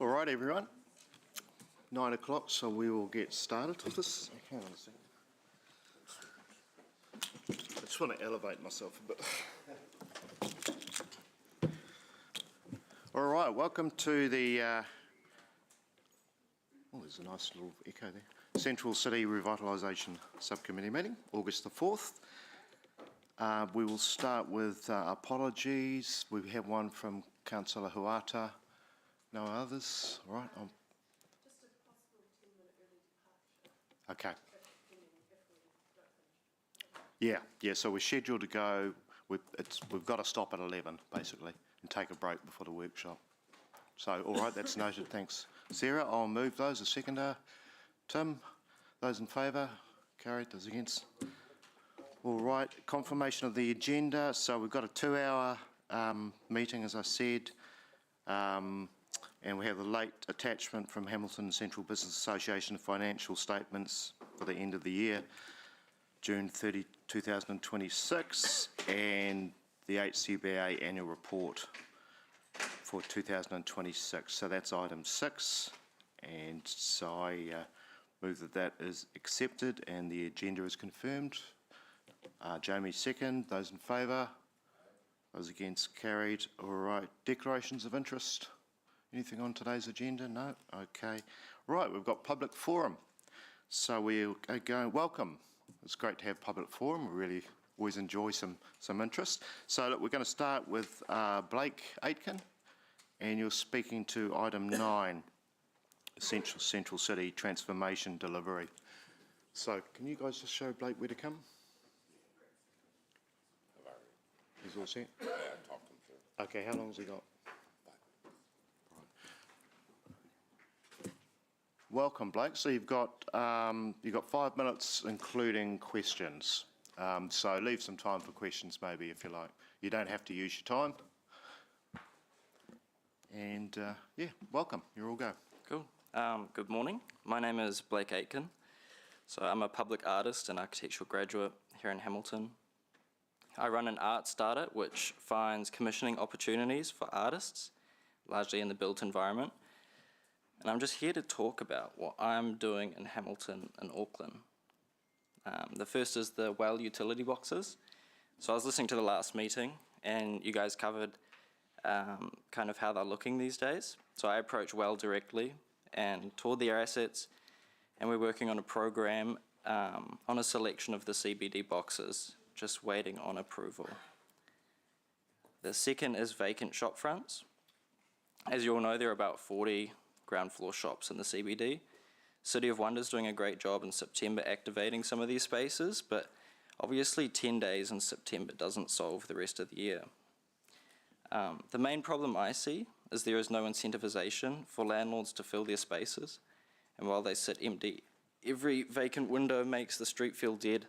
All right, everyone. 9 o'clock, so we will get started with this. Hang on a second. I just want to elevate myself a bit. All right, welcome to the, there's a nice little echo there. Central City Revitalisation Subcommittee meeting, August the 4th. We will start with apologies. We have one from Councillor Huata. No others? All right. Just a possible 10-minute early departure. Okay. If we don't finish. Yeah. So we're scheduled to go. We've got to stop at 11 basically and take a break before the workshop. So all right, that's noted. Thanks, Sarah. I'll move those. A seconder. Tim. Those in favour. Carried. Those against. All right. Confirmation of the agenda. So we've got a 2-hour meeting, as I said. And we have a late attachment from Hamilton Central Business Association financial statements for the end of the year, June 30, 2026, and the HCBA annual report for 2026. So that's item 6, and so I move that is accepted and the agenda is confirmed. Jamie second. Those in favour? Those against? Carried. All right. Declarations of interest. Anything on today's agenda? No? Okay. Right, we've got public forum. So we'll go, welcome. It's great to have public forum. We really always enjoy some interest. So look, we're going to start with Blake Aitken, and you're speaking to item 9, Central City Transformation Delivery. So can you guys just show Blake where to come? He's all set? Yeah, I talked him through. Okay, how long has he got? Welcome, Blake. So you've got 5 minutes, including questions. So leave some time for questions, maybe, if you like. You don't have to use your time. And yeah, welcome. You're all go. Cool. Good morning. My name is Blake Aitken. So I'm a public artist and architectural graduate here in Hamilton. I run an art startup which finds commissioning opportunities for artists, largely in the built environment. And I'm just here to talk about what I'm doing in Hamilton and Auckland. The first is the well utility boxes. So I was listening to the last meeting and you guys covered kind of how they're looking these days. So I approached well directly and toured their assets, and we're working on a program on a selection of the CBD boxes, just waiting on approval. The second is vacant shop fronts. As you all know, there are about 40 ground floor shops in the CBD. City of Wonder's doing a great job in September activating some of these spaces, but obviously 10 days in September doesn't solve the rest of the year. The main problem I see is there is no incentivization for landlords to fill their spaces, and while they sit empty, every vacant window makes the street feel dead,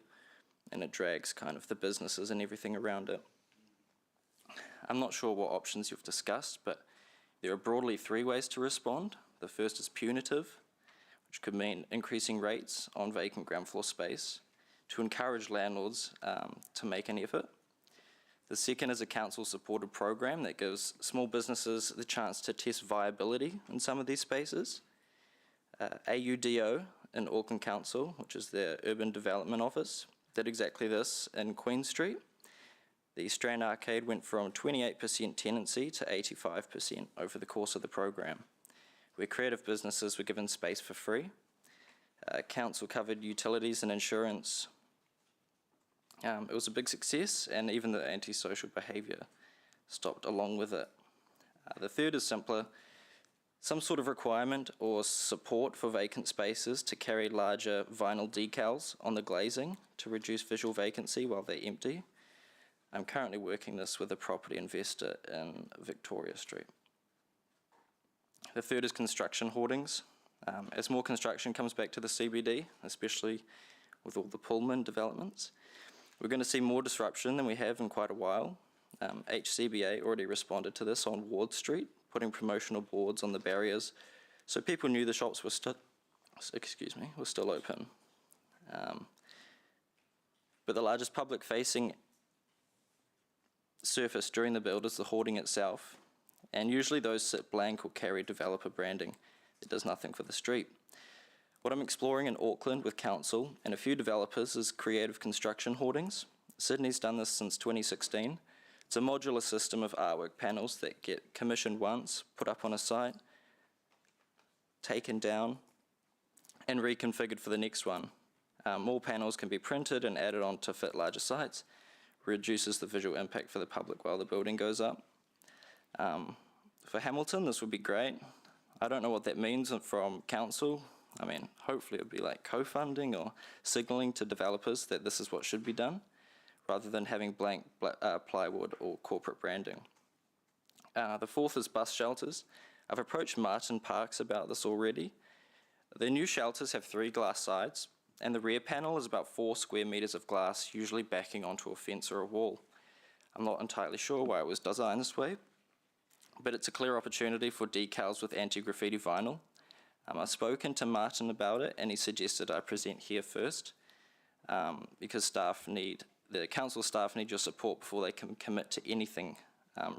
and it drags kind of the businesses and everything around it. I'm not sure what options you've discussed, but there are broadly 3 ways to respond. The first is punitive, which could mean increasing rates on vacant ground floor space to encourage landlords to make an effort. The second is a council-supported program that gives small businesses the chance to test viability in some of these spaces. AUDO in Auckland Council, which is their Urban Development Office, did exactly this in Queen Street. The Strand Arcade went from 28% tenancy to 85% over the course of the program, where creative businesses were given space for free. Council covered utilities and insurance. It was a big success, and even the antisocial behaviour stopped along with it. The third is simpler. Some sort of requirement or support for vacant spaces to carry larger vinyl decals on the glazing to reduce visual vacancy while they're empty. I'm currently working this with a property investor in Victoria Street. The third is construction hoardings. As more construction comes back to the CBD, especially with all the Pullman developments, we're going to see more disruption than we have in quite a while. HCBA already responded to this on Ward Street, putting promotional boards on the barriers so people knew the shops were still open. But the largest public-facing surface during the build is the hoarding itself. and usually those sit blank or carry developer branding. It does nothing for the street. What I'm exploring in Auckland with council and a few developers is creative construction hoardings. Sydney's done this since 2016. It's a modular system of artwork panels that get commissioned once, put up on a site, taken down, and reconfigured for the next one. More panels can be printed and added on to fit larger sites, reduces the visual impact for the public while the building goes up. For Hamilton, this would be great. I don't know what that means from council. I mean, hopefully it would be like co-funding or signalling to developers that this is what should be done, rather than having blank plywood or corporate branding. The fourth is bus shelters. I've approached Martin Parks about this already. The new shelters have 3 glass sides, and the rear panel is about 4 square meters of glass, usually backing onto a fence or a wall. I'm not entirely sure why it was designed this way, but it's a clear opportunity for decals with anti-graffiti vinyl. I've spoken to Martin about it, and he suggested I present here first, because the council staff need your support before they can commit to anything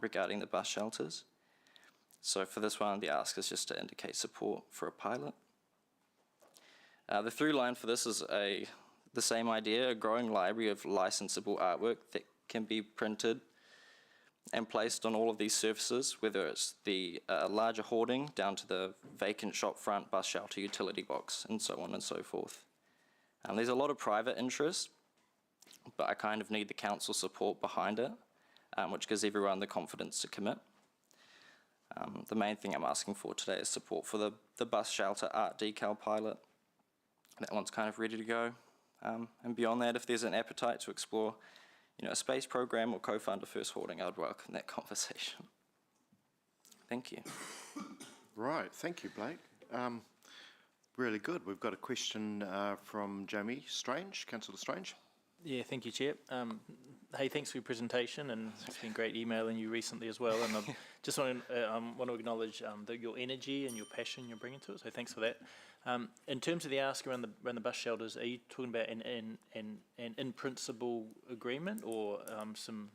regarding the bus shelters. So for this one, the ask is just to indicate support for a pilot. The through line for this is the same idea, a growing library of licensable artwork that can be printed and placed on all of these surfaces, whether it's the larger hoarding down to the vacant shop front, bus shelter, utility box, and so on and so forth. There's a lot of private interest, but I kind of need the council support behind it, which gives everyone the confidence to commit. The main thing I'm asking for today is support for the bus shelter art decal pilot. That one's kind of ready to go. And beyond that, if there's an appetite to explore a space program or co-fund a first hoarding, I'd welcome that conversation. Thank you. Right, thank you, Blake. Really good. We've got a question from Jamie Strange, Councillor Strange. Yeah, thank you, Chair. Hey, thanks for your presentation, and it's been great emailing you recently as well. And I just want to acknowledge your energy and your passion you're bringing to it. So thanks for that. In terms of the ask around the bus shelters, are you talking about an in principle agreement or some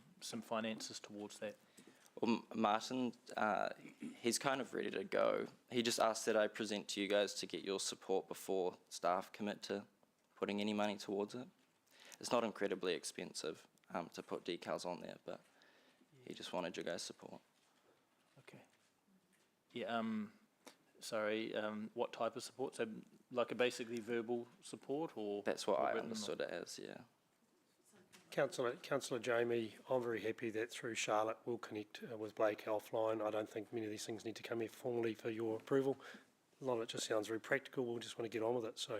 finances towards that? Well, Martin, he's kind of ready to go. He just asked that I present to you guys to get your support before staff commit to putting any money towards it. It's not incredibly expensive to put decals on there, but he just wanted your guys' support. Okay. Yeah. Sorry. What type of support? So, like a basically verbal support, or that's what I understood it as. Yeah. Councillor Jamie, I'm very happy that through Charlotte we'll connect with Blake offline. I don't think many of these things need to come here formally for your approval. A lot of it just sounds very practical. We'll just want to get on with it. So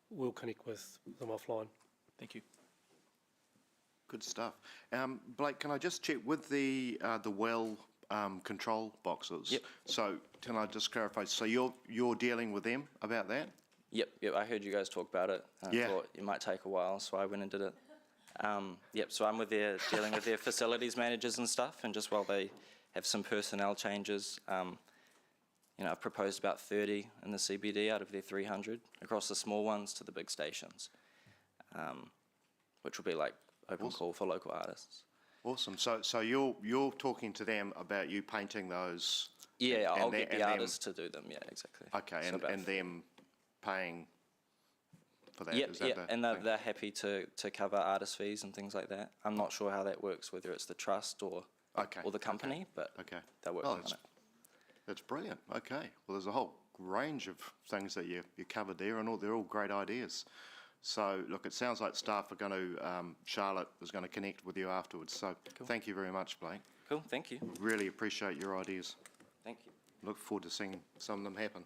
we'll connect with them offline. Thank you. Good stuff. Blake, can I just check with the well control boxes? Yep. So can I just clarify? So you're dealing with them about that? Yep. I heard you guys talk about it. Yeah. Thought it might take a while, so I went and did it. So I'm dealing with their facilities managers and stuff, and just while they have some personnel changes, I've proposed about 30 in the CBD out of their 300 across the small ones to the big stations, which will be like open call for local artists. Awesome. So you're talking to them about you painting those? Yeah, I'll get the artists to do them. Yeah, exactly. Okay, and them paying for that? Yep, Is that and they're happy to cover artist fees and things like that. I'm not sure how that works, whether it's the trust or the company, but they're working on it. That's brilliant. Okay, well, there's a whole range of things that you covered there, and they're all great ideas. So, look, it sounds like staff are going to, Charlotte is going to connect with you afterwards. So, Cool. Thank you very much, Blake. Cool, thank you. Really appreciate your ideas. Thank you. Look forward to seeing some of them happen.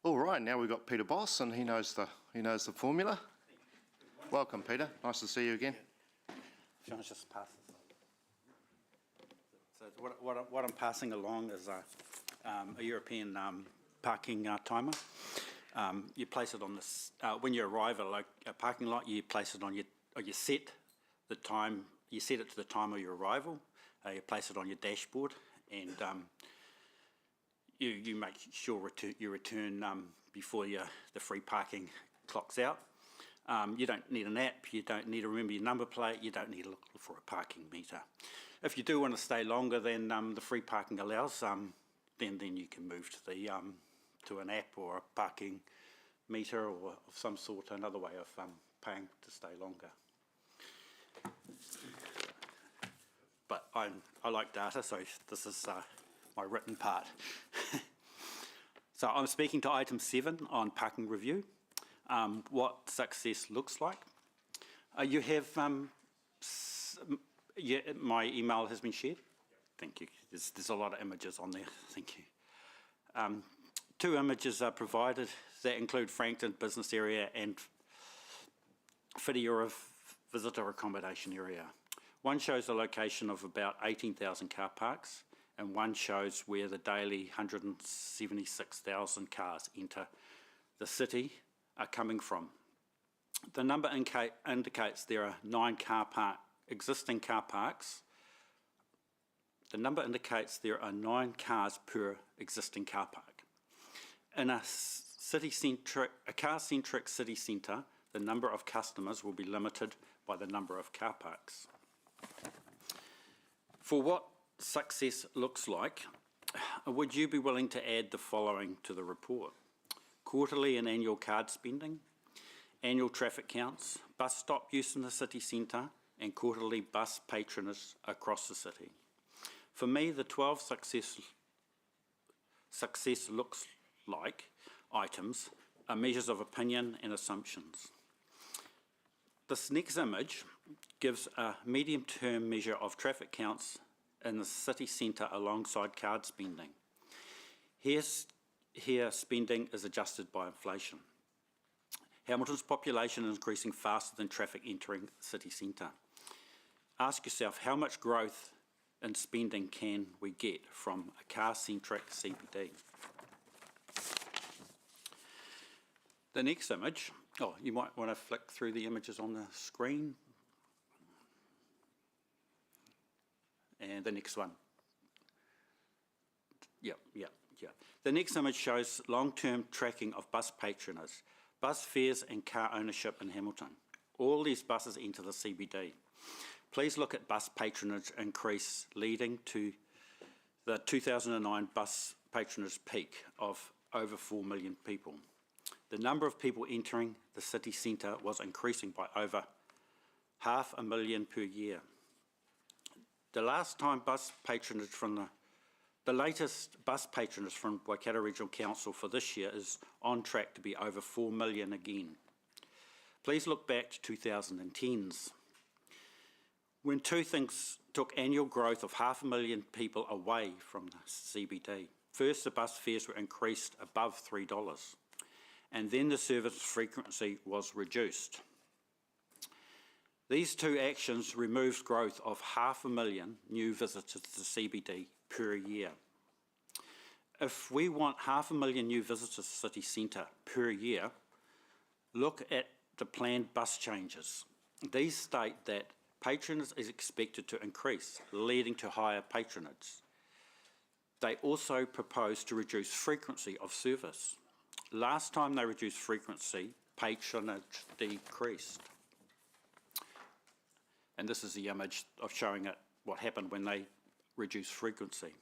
All right, now we've got Peter Boss, and he knows the formula. Welcome, Peter. Nice to see you again. If you want to just pass this. So what I'm passing along is a European parking timer. You place it on this when you arrive at a parking lot. You place it on you set the time. You set it to the time of your arrival. You place it on your dashboard, and you make sure you return before the free parking clocks out. You don't need an app, you don't need to remember your number plate, you don't need to look for a parking meter. If you do want to stay longer than the free parking allows, then you can move to the to an app or a parking meter or of some sort, another way of paying to stay longer. But I like data, so this is my written part. So I'm speaking to item 7 on parking review, what success looks like. You have, my email has been shared? Thank you. There's a lot of images on there, thank you. 2 images are provided that include Frankton Business Area and Whitiora Visitor Accommodation Area. One shows the location of about 18,000 car parks, and one shows where the daily 176,000 cars enter the city are coming from. The number indicates there are 9 existing car parks. The number indicates there are 9 cars per existing car park. In a car-centric city centre, the number of customers will be limited by the number of car parks. For what success looks like, would you be willing to add the following to the report? Quarterly and annual card spending, annual traffic counts, bus stop use in the city centre, and quarterly bus patronage across the city. For me, the 12 success looks like items are measures of opinion and assumptions. This next image gives a medium-term measure of traffic counts in the city centre alongside card spending. Here spending is adjusted by inflation. Hamilton's population is increasing faster than traffic entering the city centre. Ask yourself, how much growth in spending can we get from a car-centric CBD? The next image, you might want to flick through the images on the screen. And the next one. Yeah. The next image shows long-term tracking of bus patronage, bus fares and car ownership in Hamilton. All these buses enter the CBD. Please look at bus patronage increase leading to the 2009 bus patronage peak of over 4 million people. The number of people entering the city centre was increasing by over 500,000 per year. The latest bus patronage from Waikato Regional Council for this year is on track to be over 4 million again. Please look back to 2010s, when 2 things took annual growth of 500,000 people away from the CBD. First, the bus fares were increased above $3, and then the service frequency was reduced. These 2 actions removed growth of 500,000 new visitors to the CBD per year. If we want 500,000 new visitors to the city centre per year, look at the planned bus changes. These state that patronage is expected to increase, leading to higher patronage. They also propose to reduce frequency of service. Last time they reduced frequency, patronage decreased. And this is the image of showing it, what happened when they reduced frequency.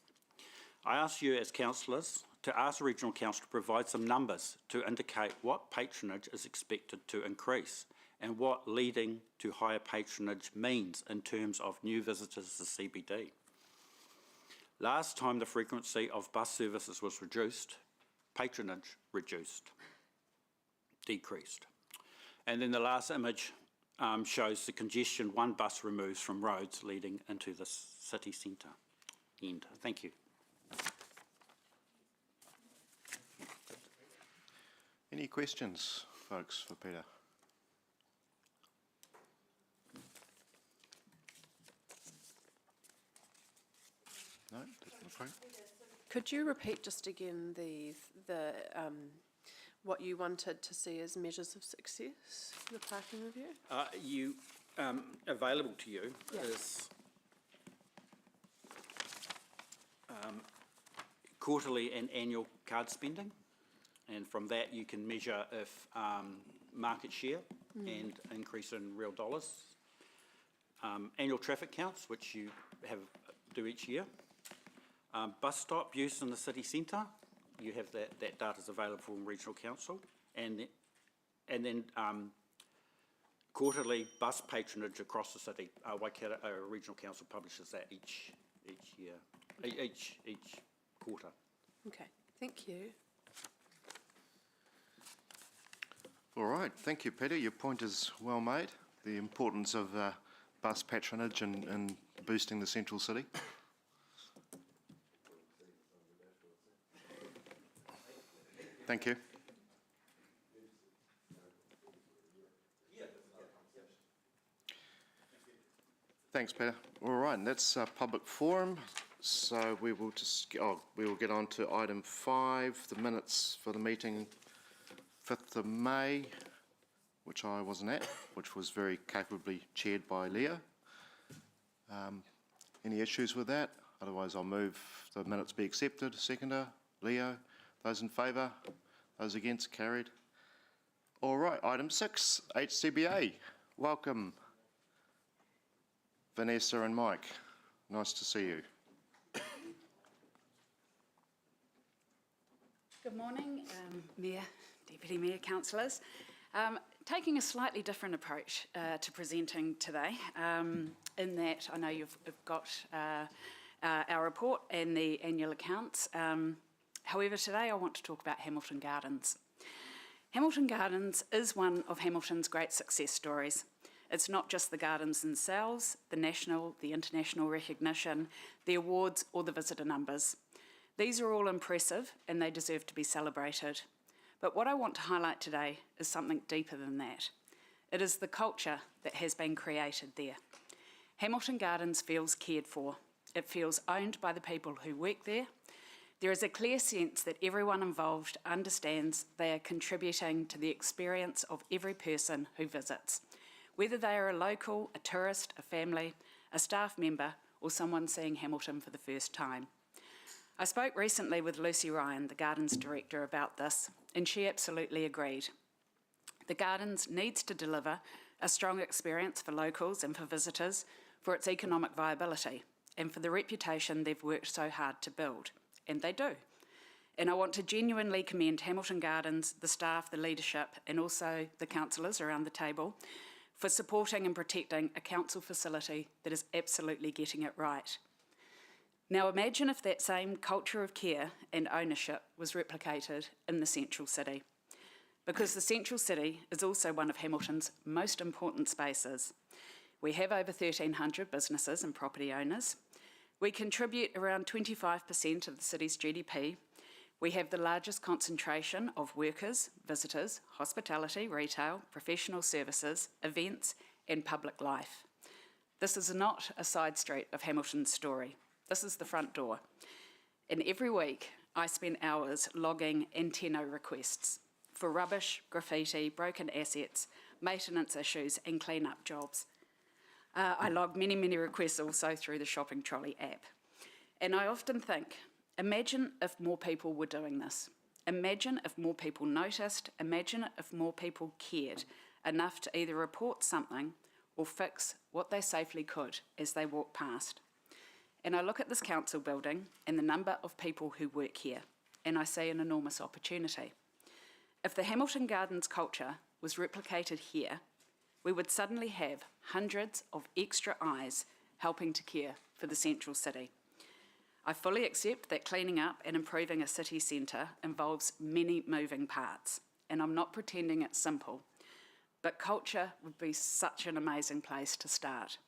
I ask you as councillors to ask the Regional Council to provide some numbers to indicate what patronage is expected to increase and what leading to higher patronage means in terms of new visitors to CBD. Last time the frequency of bus services was reduced, patronage decreased. And then the last image shows the congestion one bus removes from roads leading into the city centre. End. Thank you. Any questions, folks, for Peter? No? Doesn't look like. Could you repeat just again the what you wanted to see as measures of success for the parking review? Available to you Yeah. is quarterly and annual card spending, and from that you can measure if market share and increase in real dollars. Annual traffic counts, which you do each year. Bus stop use in the city centre, you have that data's available from Regional Council. And then quarterly bus patronage across the city. Waikato Regional Council publishes that each year, each quarter. Okay, thank you. All right, thank you, Peter. Your point is well made. The importance of bus patronage and boosting the central city. Thank you. Thanks, Peter. All right, and that's public forum. So we will get on to item 5, the minutes for the meeting 5th of May, which I wasn't at, which was very capably chaired by Leo. Any issues with that? Otherwise, I'll move the minutes be accepted. Seconder, Leo. Those in favour? Those against? Carried. All right, item 6, HCBA. Welcome, Vanessa and Mike. Nice to see you. Good morning, Mayor, Deputy Mayor, councillors. Taking a slightly different approach to presenting today, in that I know you've got our report and the annual accounts. However, today I want to talk about Hamilton Gardens. Hamilton Gardens is one of Hamilton's great success stories. It's not just the gardens themselves, the national, the international recognition, the awards or the visitor numbers. These are all impressive and they deserve to be celebrated. But what I want to highlight today is something deeper than that. It is the culture that has been created there. Hamilton Gardens feels cared for. It feels owned by the people who work there. There is a clear sense that everyone involved understands they are contributing to the experience of every person who visits, whether they are a local, a tourist, a family, a staff member, or someone seeing Hamilton for the first time. I spoke recently with Lucy Ryan, the Gardens Director, about this, and she absolutely agreed. The Gardens needs to deliver a strong experience for locals and for visitors for its economic viability and for the reputation they've worked so hard to build, and they do. And I want to genuinely commend Hamilton Gardens, the staff, the leadership, and also the councillors around the table for supporting and protecting a council facility that is absolutely getting it right. Now imagine if that same culture of care and ownership was replicated in the central city, because the central city is also one of Hamilton's most important spaces. We have over 1,300 businesses and property owners. We contribute around 25% of the city's GDP. We have the largest concentration of workers, visitors, hospitality, retail, professional services, events, and public life. This is not a side street of Hamilton's story. This is the front door. And every week, I spend hours logging antenna requests for rubbish, graffiti, broken assets, maintenance issues, and clean-up jobs. I log many, many requests also through the shopping trolley app. And I often think, imagine if more people were doing this. Imagine if more people noticed. Imagine if more people cared enough to either report something or fix what they safely could as they walk past. And I look at this council building and the number of people who work here, and I see an enormous opportunity. If the Hamilton Gardens culture was replicated here, we would suddenly have hundreds of extra eyes helping to care for the central city. I fully accept that cleaning up and improving a city centre involves many moving parts, and I'm not pretending it's simple, but culture would be such an amazing place to start.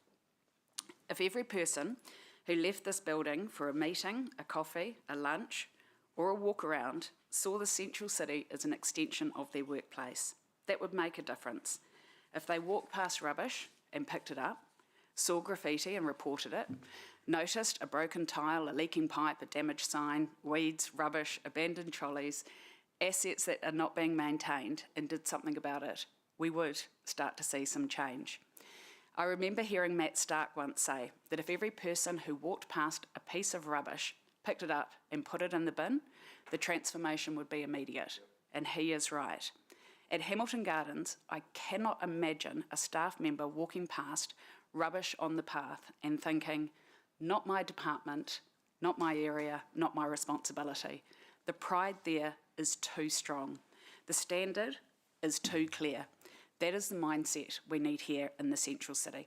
If every person who left this building for a meeting, a coffee, a lunch, or a walk around saw the central city as an extension of their workplace, that would make a difference. If they walked past rubbish and picked it up, saw graffiti and reported it, noticed a broken tile, a leaking pipe, a damaged sign, weeds, rubbish, abandoned trolleys, assets that are not being maintained, and did something about it, we would start to see some change. I remember hearing Matt Stark once say that if every person who walked past a piece of rubbish picked it up and put it in the bin, the transformation would be immediate. And he is right. At Hamilton Gardens, I cannot imagine a staff member walking past rubbish on the path and thinking, not my department, not my area, not my responsibility. The pride there is too strong. The standard is too clear. That is the mindset we need here in the central city.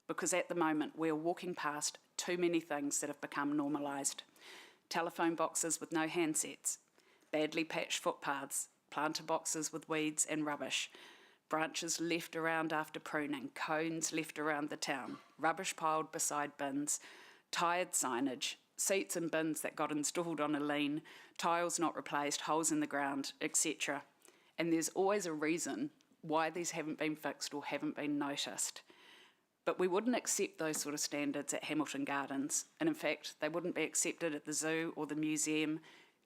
Because at the moment, we're walking past too many things that have become normalised. Telephone boxes with no handsets, badly patched footpaths, planter boxes with weeds and rubbish, branches left around after pruning, cones left around the town, rubbish piled beside bins, tired signage, seats and bins that got installed on a lean, tiles not replaced, holes in the ground, etc. And there's always a reason why these haven't been fixed or haven't been noticed. But we wouldn't accept those sort of standards at Hamilton Gardens. And in fact, they wouldn't be accepted at the zoo or the museum,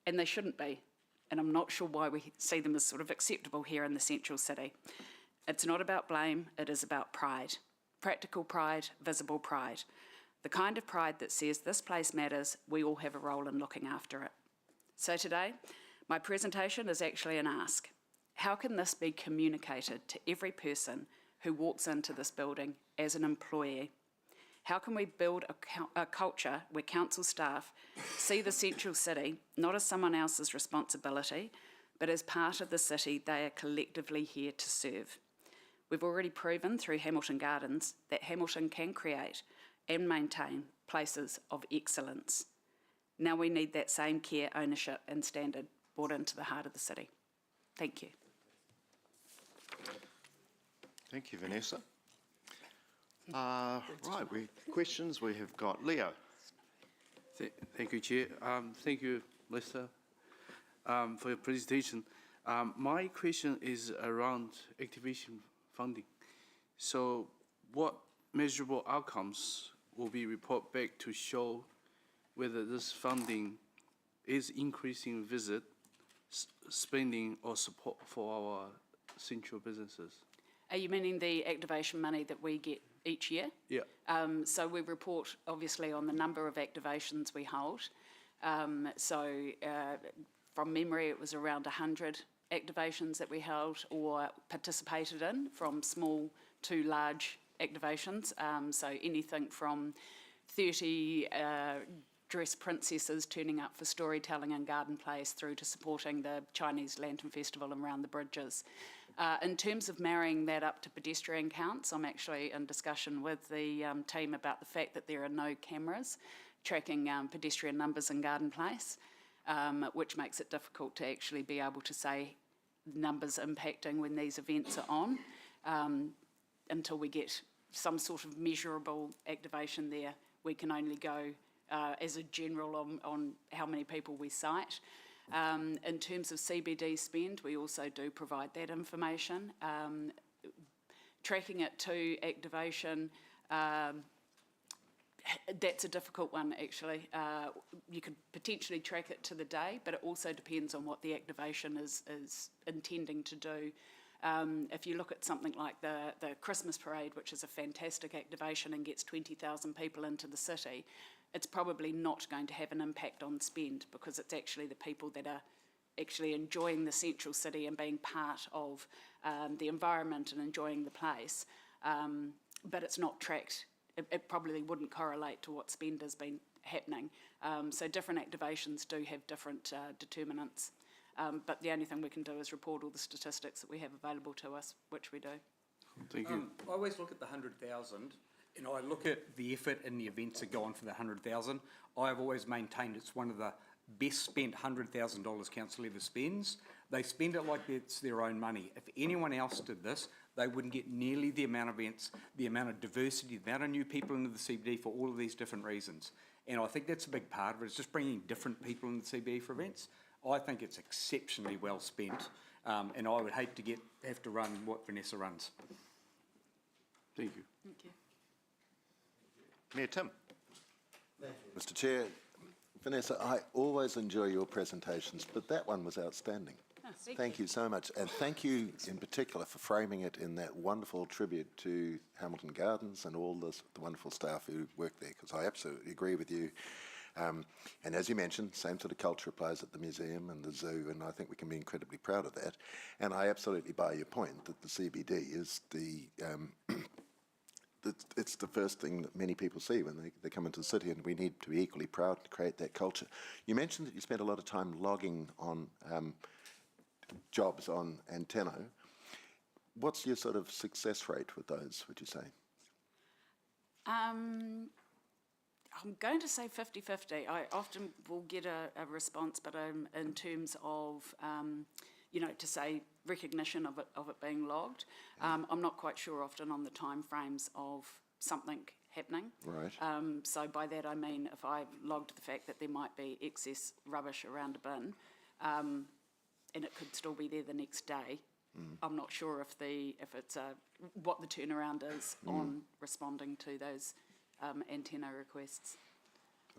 and they shouldn't be. And I'm not sure why we see them as sort of acceptable here in the central city. It's not about blame, it is about pride. Practical pride, visible pride. The kind of pride that says this place matters, we all have a role in looking after it. So today, my presentation is actually an ask. How can this be communicated to every person who walks into this building as an employee? How can we build a culture where council staff see the central city not as someone else's responsibility, but as part of the city they are collectively here to serve? We've already proven through Hamilton Gardens that Hamilton can create and maintain places of excellence. Now we need that same care, ownership and standard brought into the heart of the city. Thank you. Thank you, Vanessa. Right, questions. We have got Leo. Thank you, Chair. Thank you, Lisa, for your presentation. My question is around activation funding. So what measurable outcomes will be reported back to show whether this funding is increasing visit, spending or support for our central businesses? Are you meaning the activation money that we get each year? Yeah. So we report obviously on the number of activations we hold. From memory, it was around 100 activations that we held or participated in, from small to large activations. So anything from 30 dress princesses turning up for storytelling in Garden Place through to supporting the Chinese Lantern Festival around the bridges. In terms of marrying that up to pedestrian counts, I'm actually in discussion with the team about the fact that there are no cameras tracking pedestrian numbers in Garden Place, which makes it difficult to actually be able to say numbers impacting when these events are on, until we get some sort of measurable activation there. We can only go as a general on how many people we cite. In terms of CBD spend, we also do provide that information. Tracking it to activation, that's a difficult one actually. You could potentially track it to the day, but it also depends on what the activation is intending to do. If you look at something like the Christmas parade, which is a fantastic activation and gets 20,000 people into the city, it's probably not going to have an impact on spend because it's actually the people that are actually enjoying the central city and being part of the environment and enjoying the place. But it's not tracked. It probably wouldn't correlate to what spend has been happening. So different activations do have different determinants. But the only thing we can do is report all the statistics that we have available to us, which we do. Thank you. I always look at the 100,000, and I look at the effort and the events that go on for the 100,000. I've always maintained it's one of the best spent $100,000 council ever spends. They spend it like it's their own money. If anyone else did this, they wouldn't get nearly the amount of events, the amount of diversity, the amount of new people into the CBD for all of these different reasons. And I think that's a big part of it. It's just bringing different people into the CBD for events. I think it's exceptionally well spent, and I would hate to have to run what Vanessa runs. Thank you. Thank you. Mayor Tim. Mr. Chair, Vanessa, I always enjoy your presentations, but that one was outstanding. Oh, Thank you so much, and thank you in particular for framing it in that wonderful tribute to Hamilton Gardens and all the wonderful staff who work there, because I absolutely agree with you. And as you mentioned, same sort of culture applies at the museum and the zoo, and I think we can be incredibly proud of that. And I absolutely buy your point that the CBD is it's the first thing that many people see when they come into the city, and we need to be equally proud to create that culture. You mentioned that you spent a lot of time logging on jobs on Antenno. What's your sort of success rate with those, would you say? I'm going to say 50-50. I often will get a response, but in terms of, to say recognition of it being logged, I'm not quite sure often on the timeframes of something happening. Right. So by that I mean if I logged the fact that there might be excess rubbish around a bin, and it could still be there the next day, I'm not sure if it's what the turnaround is on responding to those Antenno requests.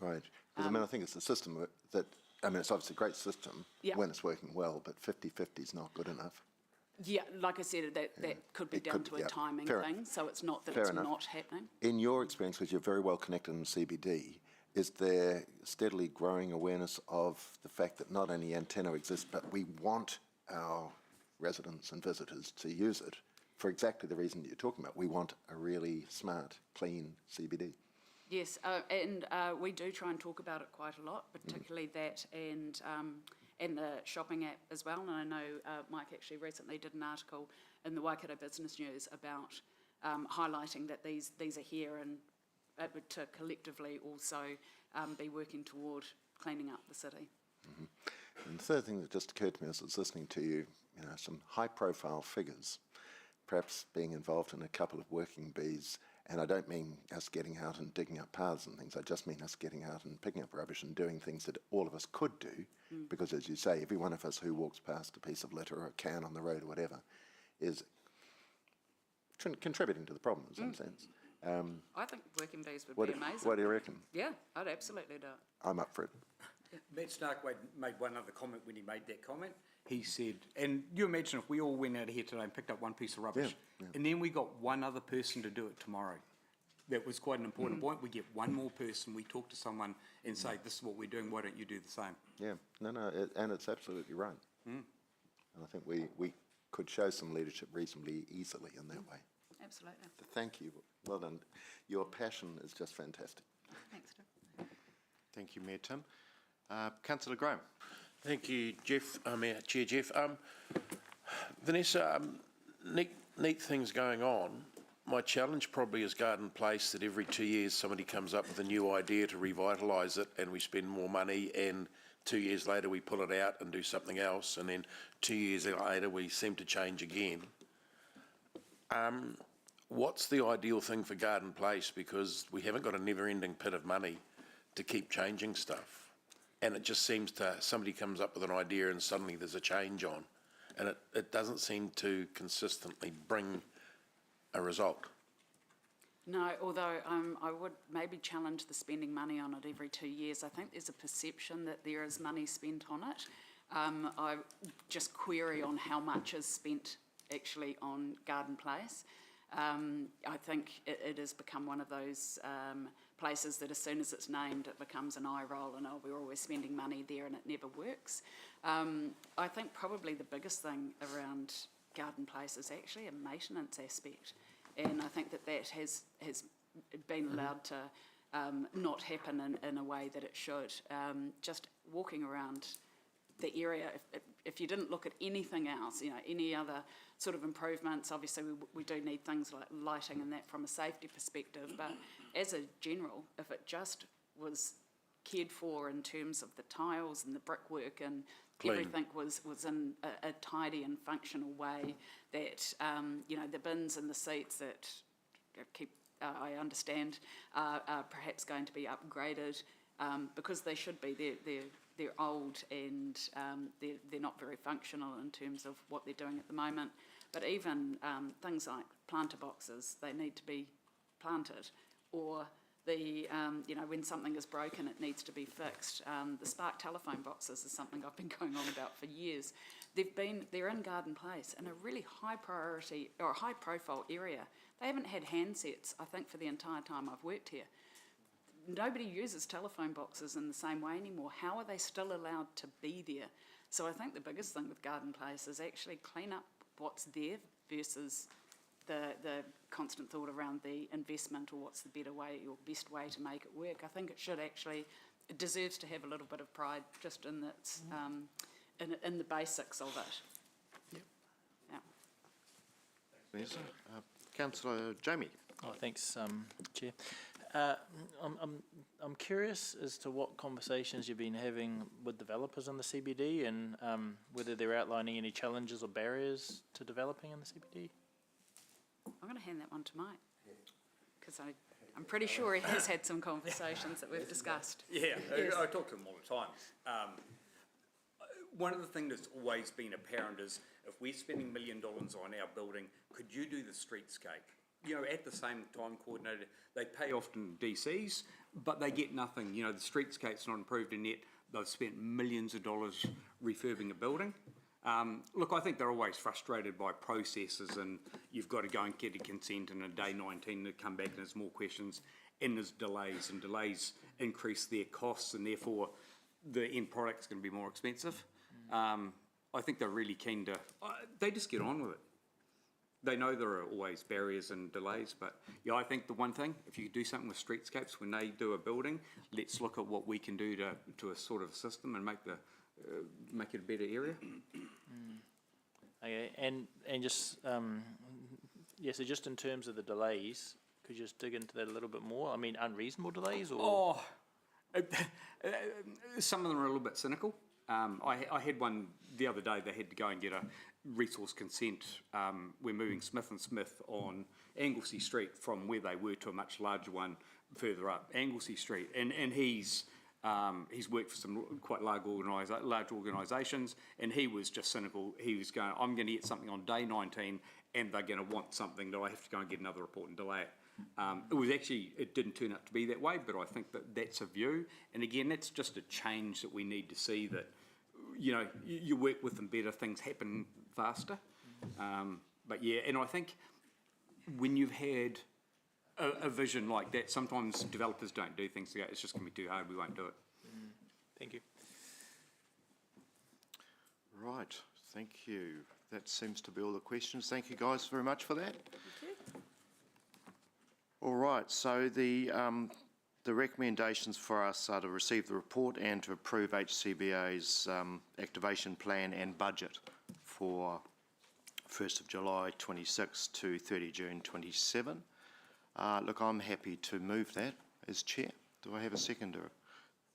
Right. Because I think it's a system that, it's obviously a great system when it's working well, but 50-50 is not good enough. Yeah, like I said, that could be down to a timing thing, so it's not that it's not happening. In your experience, because you're very well connected in CBD, is there steadily growing awareness of the fact that not only Antenno exists, but we want our residents and visitors to use it for exactly the reason that you're talking about? We want a really smart, clean CBD. Yes, and we do try and talk about it quite a lot, particularly that and the shopping app as well. And I know Mike actually recently did an article in the Waikato Business News about highlighting that these are here and to collectively also be working toward cleaning up the city. And the third thing that just occurred to me as I was listening to you, some high-profile figures, perhaps being involved in a couple of working bees. And I don't mean us getting out and digging up paths and things. I just mean us getting out and picking up rubbish and doing things that all of us could do. Because, as you say, every one of us who walks past a piece of litter or a can on the road or whatever is contributing to the problem in some sense. I think working bees would be amazing. What do you reckon? Yeah, I'd absolutely do it. I'm up for it. Matt Starkway made one other comment when he made that comment. He said, and you imagine if we all went out here today and picked up one piece of rubbish, and then we got one other person to do it tomorrow. That was quite an important point. We get one more person, we talk to someone and say, this is what we're doing, why don't you do the same? Yeah, and it's absolutely right. And I think we could show some leadership reasonably easily in that way. Absolutely. Thank you. Well done. Your passion is just fantastic. Thanks, Tim. Thank you, Mayor Tim. Councillor Graham. Thank you, Jeff. Chair Jeff. Vanessa, neat things going on. My challenge probably is Garden Place, that every 2 years somebody comes up with a new idea to revitalise it and we spend more money, and 2 years later we pull it out and do something else, and then 2 years later we seem to change again. What's the ideal thing for Garden Place? Because we haven't got a never-ending pit of money to keep changing stuff. And it just seems somebody comes up with an idea and suddenly there's a change on. And it doesn't seem to consistently bring a result. No, although I would maybe challenge the spending money on it every 2 years. I think there's a perception that there is money spent on it. I just query on how much is spent actually on Garden Place. I think it has become one of those places that as soon as it's named, it becomes an eye roll and, we're always spending money there and it never works. I think probably the biggest thing around Garden Place is actually a maintenance aspect. And I think that has been allowed to not happen in a way that it should. Just walking around the area, if you didn't look at anything else, any other sort of improvements, obviously we do need things like lighting and that from a safety perspective, but as a general, if it just was cared for in terms of the tiles and the brickwork and Clean. Everything was in a tidy and functional way, that the bins and the seats that I understand are perhaps going to be upgraded because they should be. They're old and they're not very functional in terms of what they're doing at the moment. But even things like planter boxes, they need to be planted, or when something is broken, it needs to be fixed. The Spark telephone boxes is something I've been going on about for years. They're in Garden Place in a really high priority or high profile area. They haven't had handsets, I think, for the entire time I've worked here. nobody uses telephone boxes in the same way anymore. How are they still allowed to be there? So I think the biggest thing with Garden Place is actually clean up what's there versus the constant thought around the investment or what's the better way or best way to make it work. I think it deserves to have a little bit of pride just in its, in the basics of it. Yep. Yeah. Vanessa. Councillor Jamie. Oh, thanks, Chair. I'm curious as to what conversations you've been having with developers in the CBD and whether they're outlining any challenges or barriers to developing in the CBD. I'm going to hand that one to Mike, because I'm pretty sure he has had some conversations that we've discussed. Yeah, Yes. I talk to them all the time. One of the things that's always been apparent is if we're spending $1 million on our building, could you do the streetscape? You know, at the same time, coordinated, they pay often DCs, but they get nothing. You know, the streetscape's not improved, and yet they've spent millions of dollars refurbing a building. Look, I think they're always frustrated by processes, and you've got to go and get a consent in a day 19 to come back and there's more questions, and there's delays, and delays increase their costs, and therefore the end product's going to be more expensive. I think they're really keen to, they just get on with it. They know there are always barriers and delays, but yeah, I think the one thing, if you do something with streetscapes, when they do a building, let's look at what we can do to a sort of system and make it a better area. Okay, and just, so just in terms of the delays, could you just dig into that a little bit more? I mean, unreasonable delays or? Some of them are a little bit cynical. I had one the other day. They had to go and get a resource consent. We're moving Smith & Smith on Anglesey Street from where they were to a much larger one further up Anglesey Street, and he's worked for some quite large organisations, and he was just cynical. He was going, I'm going to get something on day 19, and they're going to want something that I have to go and get another report and delay it. It didn't turn out to be that way, but I think that that's a view. And again, that's just a change that we need to see, that, you know, you work with them better, things happen faster. But yeah, and I think when you've had a vision like that, sometimes developers don't do things to go, it's just going to be too hard, we won't do it. Thank you. Right, thank you. That seems to be all the questions. Thank you guys very much for that. Thank you. All right, so the recommendations for us are to receive the report and to approve HCBA's activation plan and budget for 1st of July 26 to 30 June 27. Look, I'm happy to move that as chair. Do I have a seconder?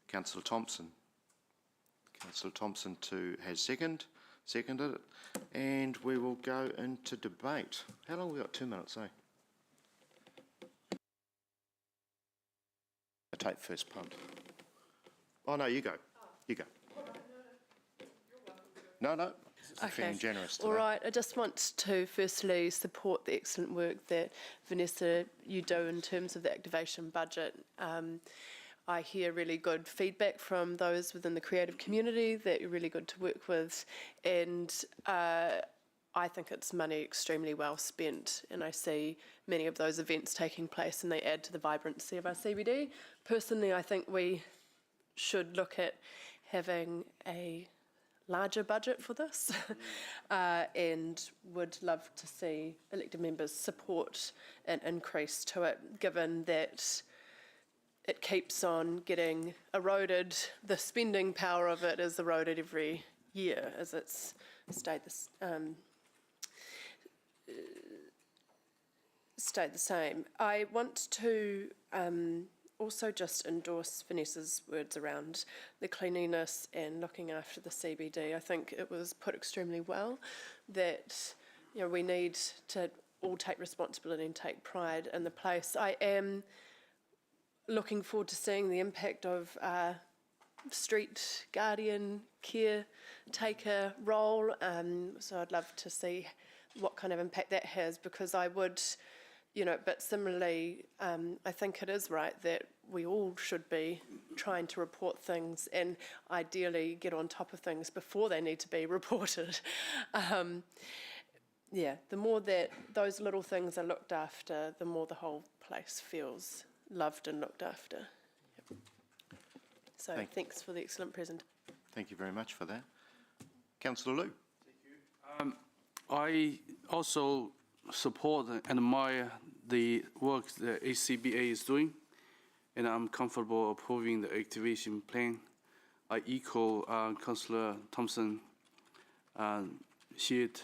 Councillor Thompson. Councillor Thompson has seconded it, and we will go into debate. How long have we got? 2 minutes, eh? I take first punt. Oh no, you go. You go. No. Feeling generous today. All right. I just want to firstly support the excellent work that Vanessa, you do in terms of the activation budget. I hear really good feedback from those within the creative community that you're really good to work with, and I think it's money extremely well spent, and I see many of those events taking place and they add to the vibrancy of our CBD. Personally, I think we should look at having a larger budget for this and would love to see elected members support an increase to it, given that it keeps on getting eroded. The spending power of it is eroded every year as it's stayed the same. I want to also just endorse Vanessa's words around the cleanliness and looking after the CBD. I think it was put extremely well that, you know, we need to all take responsibility and take pride in the place. I am looking forward to seeing the impact of street guardian caretaker role. So I'd love to see what kind of impact that has, because I would, you know, but similarly, I think it is right that we all should be trying to report things and ideally get on top of things before they need to be reported. Yeah, the more that those little things are looked after, the more the whole place feels loved and looked after. So thanks for the excellent presentation. Thank you very much for that. Councillor Liu. I also support and admire the work the HCBA is doing, and I'm comfortable approving the activation plan. I echo Councillor Thompson shared,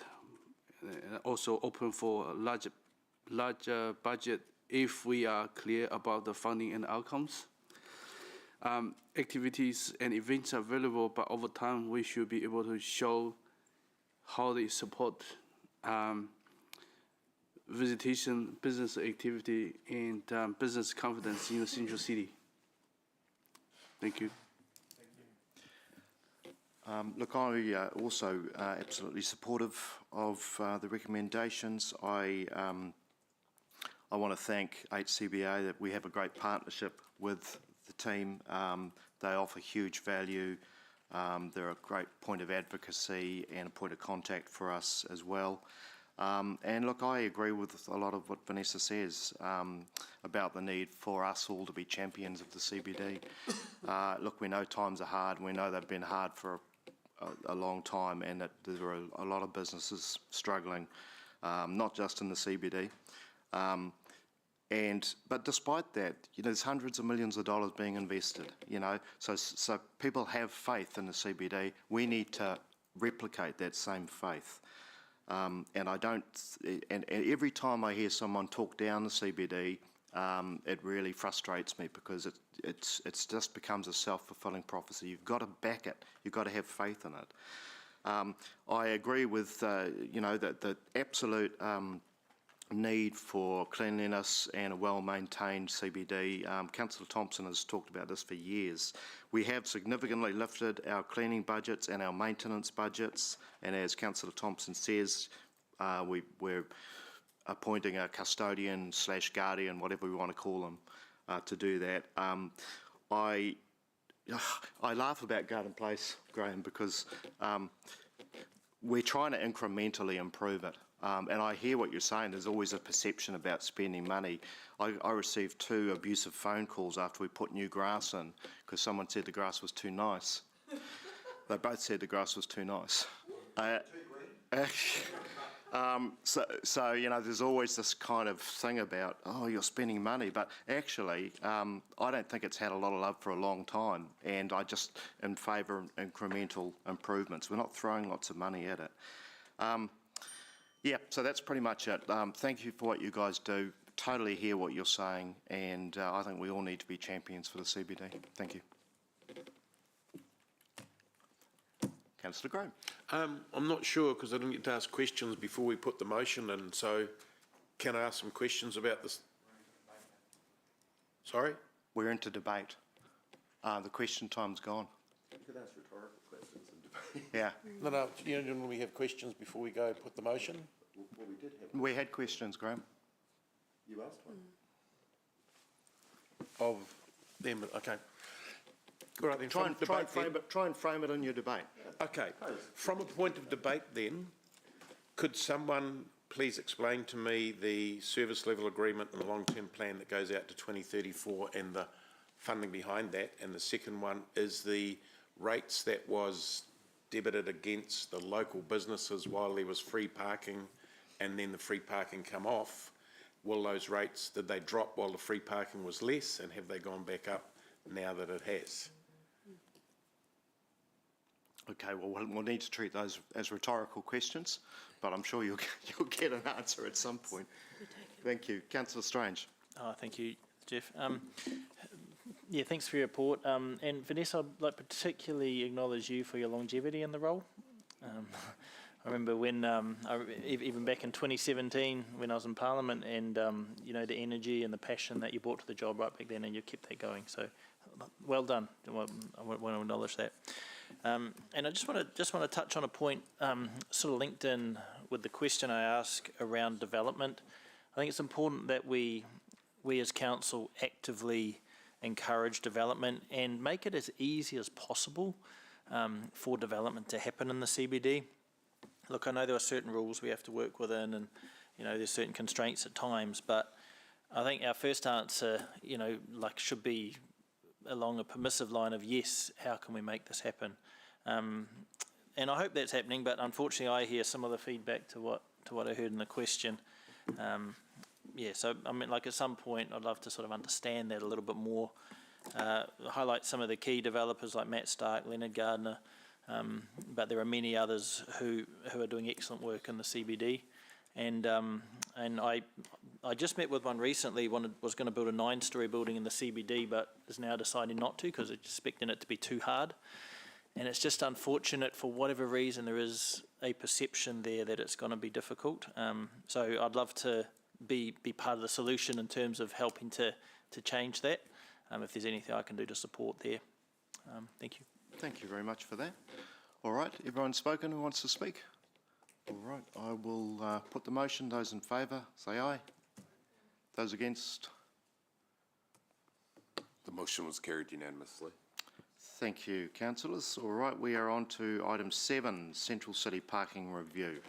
also open for a larger budget if we are clear about the funding and outcomes. Activities and events are available, but over time we should be able to show how they support visitation, business activity, and business confidence in the central city. Thank you. Look, I also absolutely supportive of the recommendations. I want to thank HCBA that we have a great partnership with the team. They offer huge value. They're a great point of advocacy and a point of contact for us as well. And look, I agree with a lot of what Vanessa says about the need for us all to be champions of the CBD. Look, we know times are hard. We know they've been hard for a long time, and that there are a lot of businesses struggling, not just in the CBD. But despite that, there's hundreds of millions of dollars being invested, so people have faith in the CBD. We need to replicate that same faith. And every time I hear someone talk down the CBD, it really frustrates me, because it's just becomes a self-fulfilling prophecy. You've got to back it. You've got to have faith in it. I agree with the absolute need for cleanliness and a well-maintained CBD. Councillor Thompson has talked about this for years. We have significantly lifted our cleaning budgets and our maintenance budgets, and as Councillor Thompson says, we're appointing a custodian / guardian, whatever we want to call them, to do that. I laugh about Garden Place, Graham, because we're trying to incrementally improve it. And I hear what you're saying. There's always a perception about spending money. I received 2 abusive phone calls after we put new grass in, because someone said the grass was too nice. They both said the grass was too nice. So there's always this kind of thing about, oh, you're spending money, but actually, I don't think it's had a lot of love for a long time, and I just in favour of incremental improvements. We're not throwing lots of money at it. Yeah, so that's pretty much it. Thank you for what you guys do. Totally hear what you're saying, and I think we all need to be champions for the CBD. Thank you. Councillor Graham. I'm not sure, because I didn't get to ask questions before we put the motion in, so can I ask some questions about this? Sorry? We're into debate. The question time's gone. You could ask rhetorical questions in debate. Yeah. No, when we have questions before we go put the motion? Well, we did have. We had questions, Graham. You asked one. Of them, okay. All right, then. Try and frame it in your debate. Okay, from a point of debate then, could someone please explain to me the service level agreement and the long-term plan that goes out to 2034 and the funding behind that? And the second one is the rates that was debited against the local businesses while there was free parking, and then the free parking come off. Will those rates, did they drop while the free parking was less, and have they gone back up now that it has? Okay, well, we'll need to treat those as rhetorical questions, but I'm sure you'll get an answer at some point. Thank you. Councillor Strange. Oh, thank you, Jeff. Yeah, thanks for your report. And Vanessa, I'd like particularly acknowledge you for your longevity in the role. I remember when, even back in 2017, when I was in Parliament, and the energy and the passion that you brought to the job right back then, and you kept that going. So, well done. I want to acknowledge that. And I just want to touch on a point, sort of linked in with the question I asked around development. I think it's important that we as council actively encourage development and make it as easy as possible for development to happen in the CBD. Look, I know there are certain rules we have to work within, and there's certain constraints at times, but I think our first answer, should be along a permissive line of, yes, how can we make this happen? And I hope that's happening, but unfortunately I hear some of the feedback to what I heard in the question. Yeah, so I mean, like at some point I'd love to sort of understand that a little bit more, highlight some of the key developers like Matt Stark, Leonard Gardner, but there are many others who are doing excellent work in the CBD. And I just met with one recently, was going to build a 9-storey building in the CBD, but is now deciding not to because it's expecting it to be too hard. And it's just unfortunate, for whatever reason, there is a perception there that it's going to be difficult. So I'd love to be part of the solution in terms of helping to change that, if there's anything I can do to support there. Thank you. Thank you very much for that. All right, everyone's spoken who wants to speak? All right, I will put the motion. Those in favour, say aye. Those against? The motion was carried unanimously. Thank you, councillors. All right, we are on to item 7, Central City Parking Review.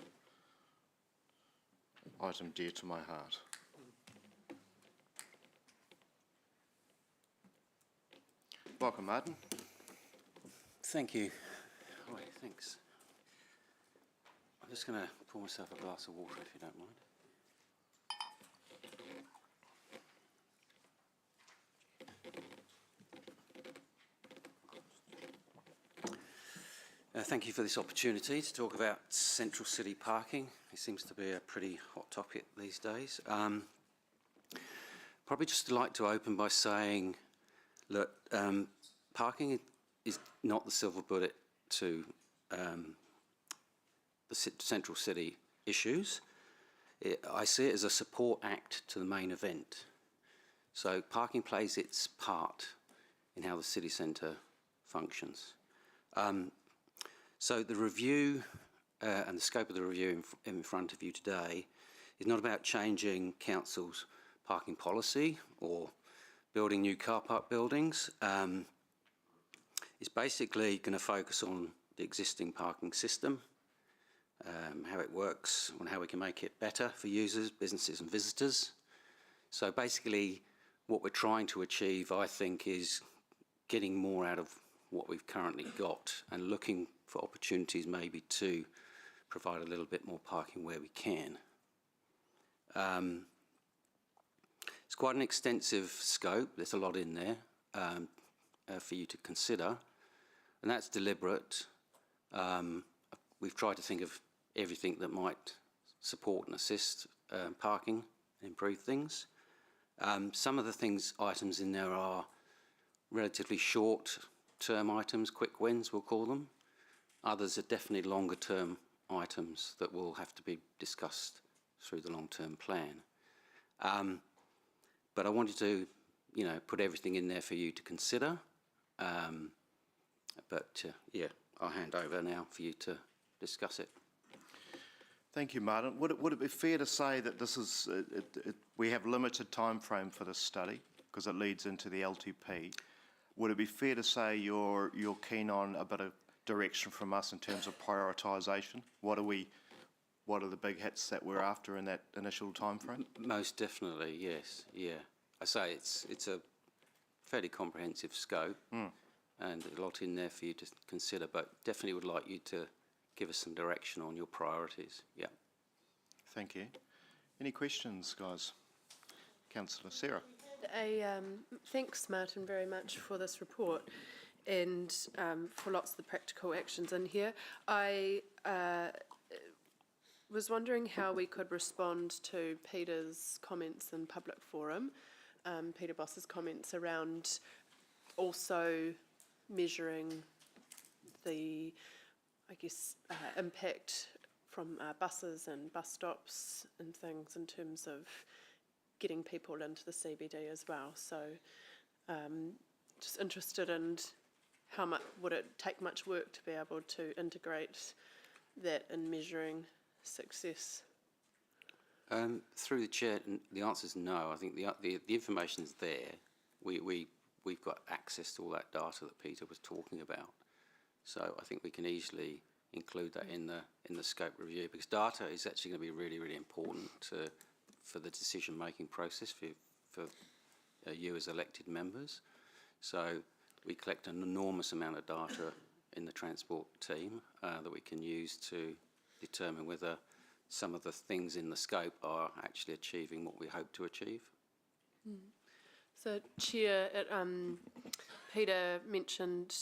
Item dear to my heart. Welcome, Martin. Thank you. Oh, thanks. I'm just going to pour myself a glass of water if you don't mind. Thank you for this opportunity to talk about Central City parking. It seems to be a pretty hot topic these days. Probably just like to open by saying, look, parking is not the silver bullet to the Central City issues. I see it as a support act to the main event. So parking plays its part in how the city centre functions. So the review and the scope of the review in front of you today is not about changing council's parking policy or building new car park buildings. It's basically going to focus on the existing parking system, how it works, and how we can make it better for users, businesses and visitors. So basically what we're trying to achieve, I think, is getting more out of what we've currently got and looking for opportunities maybe to provide a little bit more parking where we can. It's quite an extensive scope. There's a lot in there for you to consider, and that's deliberate. We've tried to think of everything that might support and assist parking and improve things. Some of the items in there are relatively short-term items, quick wins we'll call them. Others are definitely longer-term items that will have to be discussed through the long-term plan. But I wanted to, put everything in there for you to consider. Yeah, I'll hand over now for you to discuss it. Thank you, Martin. Would it be fair to say that this is we have limited time frame for this study because it leads into the LTP? Would it be fair to say you're keen on a bit of direction from us in terms of prioritisation? What are the big hits that we're after in that initial time frame? Most definitely, yes. Yeah, I say it's a fairly comprehensive scope, and a lot in there for you to consider. But definitely would like you to give us some direction on your priorities. Yeah. Thank you. Any questions, guys? Councillor Sarah. Thanks, Martin, very much for this report and for lots of the practical actions in here. I was wondering how we could respond to Peter's comments in public forum, Peter Boss's comments around also measuring the, impact from buses and bus stops and things in terms of getting people into the CBD as well. So just interested in how much, would it take much work to be able to integrate that in measuring success? Through the chair, the answer is no. I think the information is there. We've got access to all that data that Peter was talking about. So I think we can easily include that in the scope review, because data is actually going to be really, really important for the decision-making process for you as elected members. So we collect an enormous amount of data in the transport team that we can use to determine whether some of the things in the scope are actually achieving what we hope to achieve. So, Chair, Peter mentioned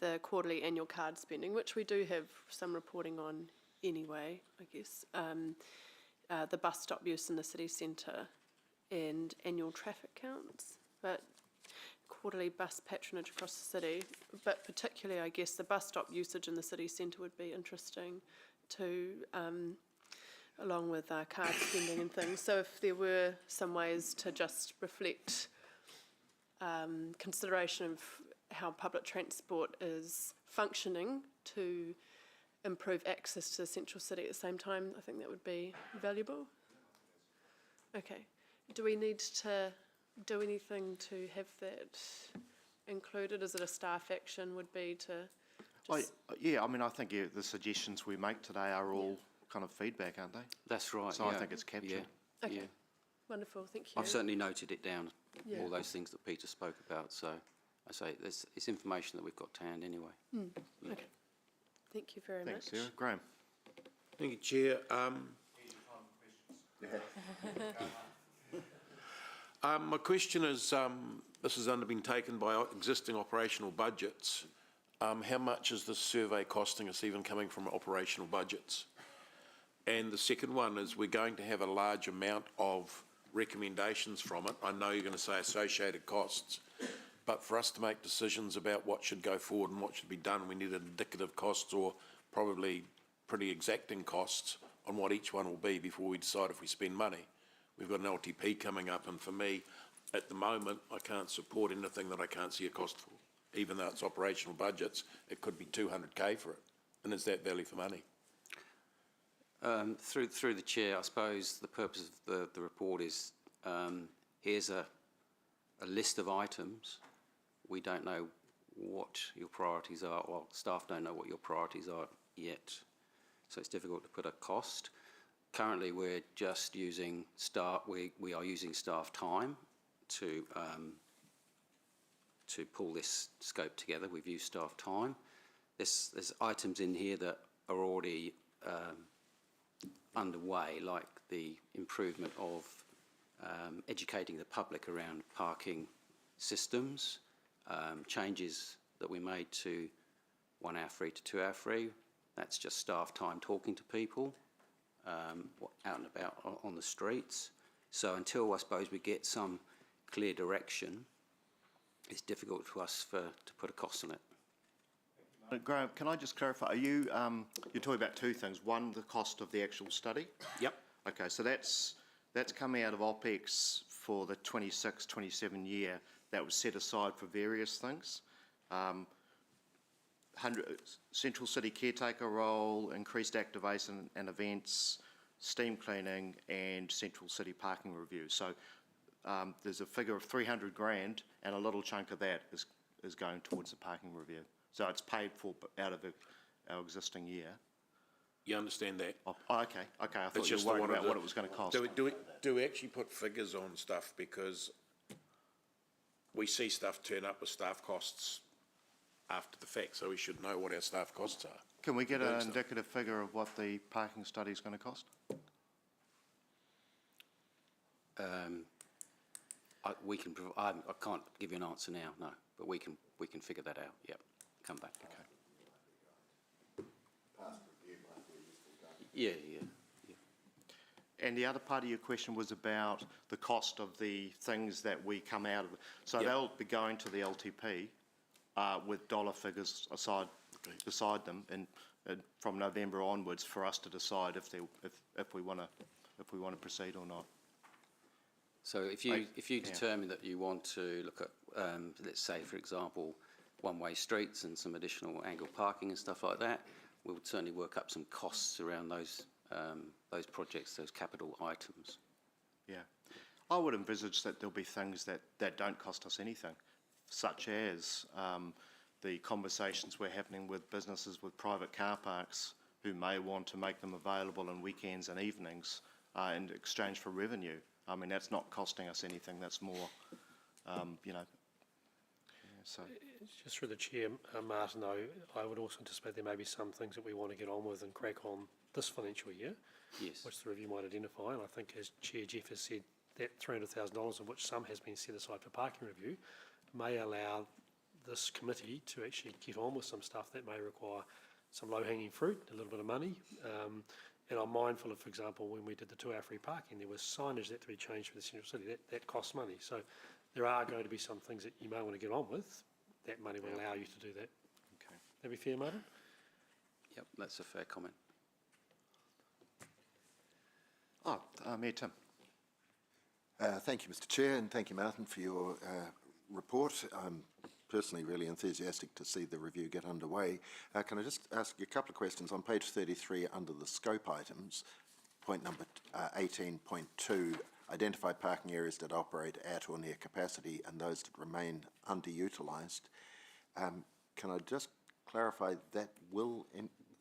the quarterly annual card spending, which we do have some reporting on anyway, I guess. The bus stop use in the city centre and annual traffic counts, but quarterly bus patronage across the city, but particularly, I guess, the bus stop usage in the city centre would be interesting to, along with card spending and things. So if there were some ways to just reflect consideration of how public transport is functioning to improve access to the central city at the same time, I think that would be valuable. Okay. Do we need to do anything to have that included? Is it a staff action would be to just... Yeah, I mean, I think the suggestions we make today are all kind of feedback, aren't they? That's right. So I think it's captured. Yeah. Okay. Yeah. Wonderful, thank you. I've certainly noted it down, Yeah. all those things that Peter spoke about. So I say it's information that we've got to hand anyway. Yeah. Okay. Thank you very Thanks, much. Sarah. Graham. Thank you, Chair. My question is, this has been taken by existing operational budgets. How much is this survey costing us, even coming from operational budgets? And the second one is, we're going to have a large amount of recommendations from it. I know you're going to say associated costs, but for us to make decisions about what should go forward and what should be done, we need indicative costs or probably pretty exacting costs on what each one will be before we decide if we spend money. We've got an LTP coming up, and for me, at the moment, I can't support anything that I can't see a cost for. Even though it's operational budgets, it could be 200K for it. And is that value for money? Through the chair, I suppose the purpose of the report is here's a list of items. We don't know what your priorities are, well, staff don't know what your priorities are yet. So it's difficult to put a cost. Currently, we're just using staff. We are using staff time to pull this scope together. We've used staff time. There's items in here that are already underway, like the improvement of educating the public around parking systems, changes that we made to 1 hour free to 2 hour free. That's just staff time talking to people out and about on the streets. So until, I suppose, we get some clear direction, it's difficult for us to put a cost on it. Graham, can I just clarify? Are you, you're talking about two things. One, the cost of the actual study? Yep. Okay, so that's coming out of OPEX for the 26-27 year that was set aside for various things. Central City caretaker role, increased activation and events, steam cleaning, and Central City parking review. So there's a figure of 300 grand, and a little chunk of that is going towards the parking review. So it's paid for out of our existing year. You understand that? Oh, okay. I thought It's you just were the worried one about of what it was going to cost. Do we actually put figures on stuff? Because we see stuff turn up with staff costs after the fact, so we should know what our staff costs are. Can we get an indicative figure of what the parking study is going to cost? We can. I can't give you an answer now, no, but we can figure that out. Yep, come back. Okay. Yeah. And the other part of your question was about the cost of the things that we come out of. So they'll be going to the LTP with dollar figures beside them, and from November onwards for us to decide if we want to proceed or not. So if you determine that you want to look at, let's say, for example, one-way streets and some additional angle parking and stuff like that, we would certainly work up some costs around those projects, those capital items. Yeah, I would envisage that there'll be things that don't cost us anything, such as the conversations we're having with businesses with private car parks who may want to make them available on weekends and evenings in exchange for revenue. I mean, that's not costing us anything. That's more, So, Just through the chair, Martin, though, I would also anticipate there may be some things that we want to get on with and crack on this financial year, Yes. which the review might identify. And I think, as Chair Jeff has said, that $300,000, of which some has been set aside for parking review, may allow this committee to actually get on with some stuff that may require some low-hanging fruit, a little bit of money. And I'm mindful of, for example, when we did the 2-hour free parking, there was signage that had to be changed for the central city. That costs money. So there are going to be some things that you may want to get on with. That money will allow you to do that. okay. That be fair, Martin? Yep, that's a fair comment. Mayor Tim. Thank you, Mr. Chair, and thank you, Martin, for your report. I'm personally really enthusiastic to see the review get underway. Can I just ask you a couple of questions? On page 33, under the scope items, point number 18.2, identify parking areas that operate at or near capacity and those that remain underutilised. Can I just clarify that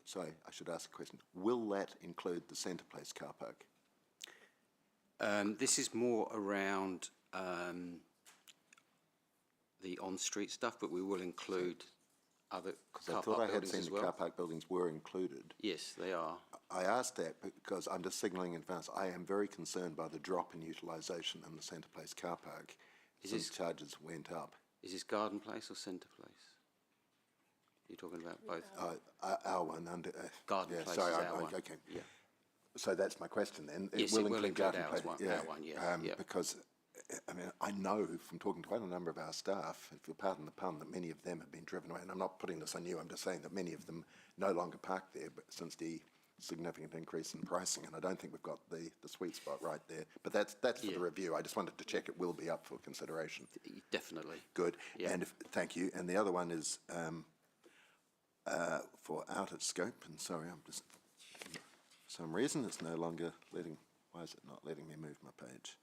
sorry, I should ask a question. Will that include the Centre Place car park? This is more around the on-street stuff, but we will include other car I thought park I had buildings seen as the well. car park buildings were included. Yes, they are. I asked that because I'm just signalling in advance. I am very concerned by the drop in utilisation in the Centre Place car park since charges went up. Is this Garden Place or Centre Place? You're talking about both? Our one under... Garden yeah, Place sorry, is our one. okay. Yeah. So that's my question then. Yes, it will include Garden ours Place. one, Yeah, our one, yeah, yeah. Because, I mean, I know from talking to quite a number of our staff, if you'll pardon the pun, that many of them have been driven away. And I'm not putting this on you, I'm just saying that many of them no longer park there but since the significant increase in pricing. And I don't think we've got the sweet spot right there. But that's for the review. I just wanted to check it will be up for consideration. Definitely. Good. Yeah. And thank you. And the other one is for out of scope. And sorry, I'm just... For some reason, it's no longer letting... Why is it not letting me move my page?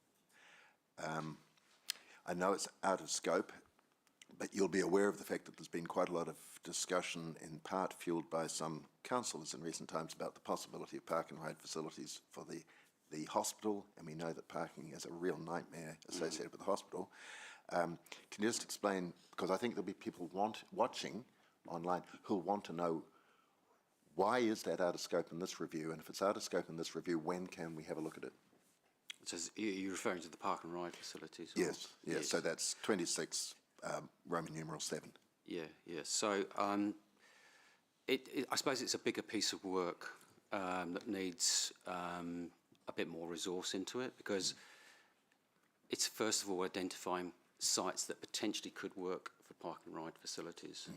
I know it's out of scope, but you'll be aware of the fact that there's been quite a lot of discussion, in part fueled by some councillors in recent times, about the possibility of park and ride facilities for the hospital, and we know that parking is a real nightmare associated with the hospital. Can you just explain, because I think there'll be people watching online who'll want to know why is that out of scope in this review, and if it's out of scope in this review, when can we have a look at it? So you're referring to the park and ride facilities? Yes, yes. So that's 26 Roman numeral 7. Yeah, yeah. So I suppose it's a bigger piece of work that needs a bit more resource into it, because it's first of all identifying sites that potentially could work for park and ride facilities.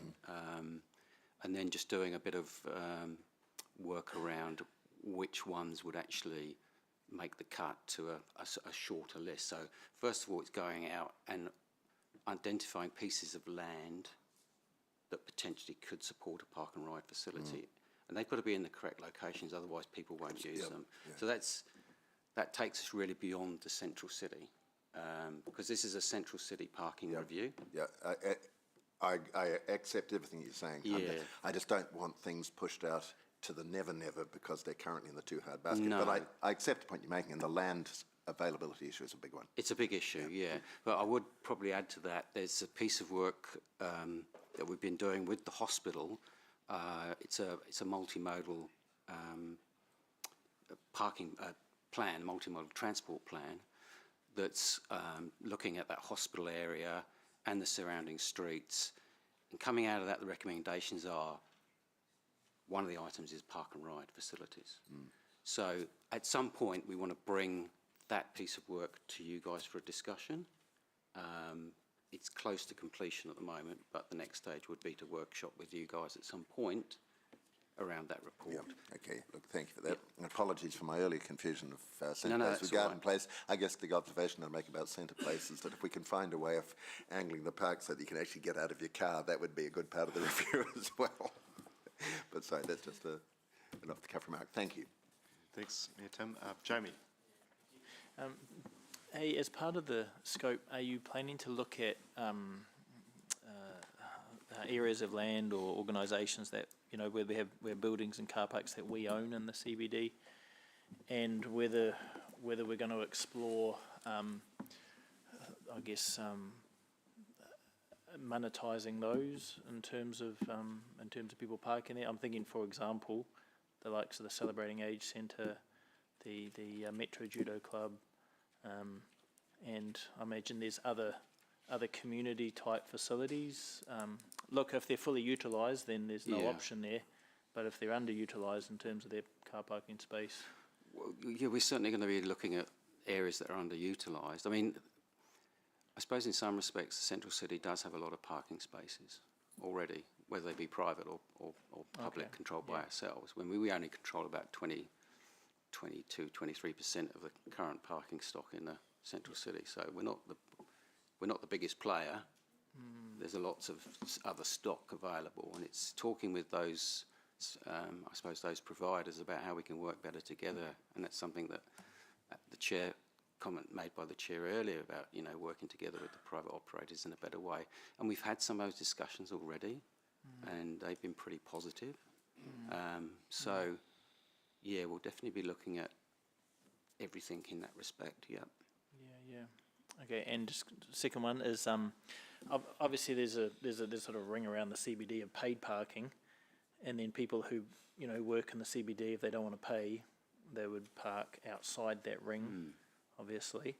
And then just doing a bit of work around which ones would actually make the cut to a shorter list. So first of all, it's going out and identifying pieces of land that potentially could support a park and ride facility. And they've got to be in the correct locations, otherwise people won't use them. Yeah. So that takes us really beyond the central city, because this is a central city parking review. Yeah. I accept everything you're saying. Yeah. I just don't want things pushed out to the never because they're currently in the too hard basket. No. But I accept the point you're making, and the land availability issue is a big one. It's a big issue, yeah. But I would probably add to that, there's a piece of work that we've been doing with the hospital. It's a multimodal parking plan, multimodal transport plan, that's looking at that hospital area and the surrounding streets. And coming out of that, the recommendations are, one of the items is park and ride facilities. So at some point, we want to bring that piece of work to you guys for a discussion. It's close to completion at the moment, but the next stage would be to workshop with you guys at some point around that report. Yeah. Okay, look, thank you for that. Yep. And apologies for my early confusion of Centre No, Place that's with all Garden right. Place. I guess the observation I'll make about Centre Place is that if we can find a way of angling the park so that you can actually get out of your car, that would be a good part of the review as well. But sorry, that's just an off-the-cuff remark. Thank you. Thanks, Mayor Tim. Jamie. Hey, as part of the scope, are you planning to look at areas of land or organisations that, you know, where we have buildings and car parks that we own in the CBD, and whether we're going to explore, monetising those in terms of people parking there. I'm thinking, for example, the likes of the Celebrating Age Centre, the Metro Judo Club, and I imagine there's other community type facilities. Look, if they're fully utilised, then there's no option there. But if they're underutilised in terms of their car parking space, well, yeah, we're certainly going to be looking at areas that are underutilised. I mean, I suppose in some respects, the central city does have a lot of parking spaces already, whether they be private or public, controlled by ourselves. When we only control about 22, 23% of the current parking stock in the central city, so we're not the biggest player. There's lots of other stock available, and it's talking with those, I suppose, those providers about how we can work better together, and that's something that the comment made by the chair earlier about, you know, working together with the private operators in a better way. And we've had some of those discussions already, and they've been pretty positive. So, yeah, we'll definitely be looking at everything in that respect, yeah. Yeah. Okay, and just second one is, obviously there's sort of ring around the CBD of paid parking, and then people who, you know, work in the CBD, if they don't want to pay, they would park outside that ring, obviously.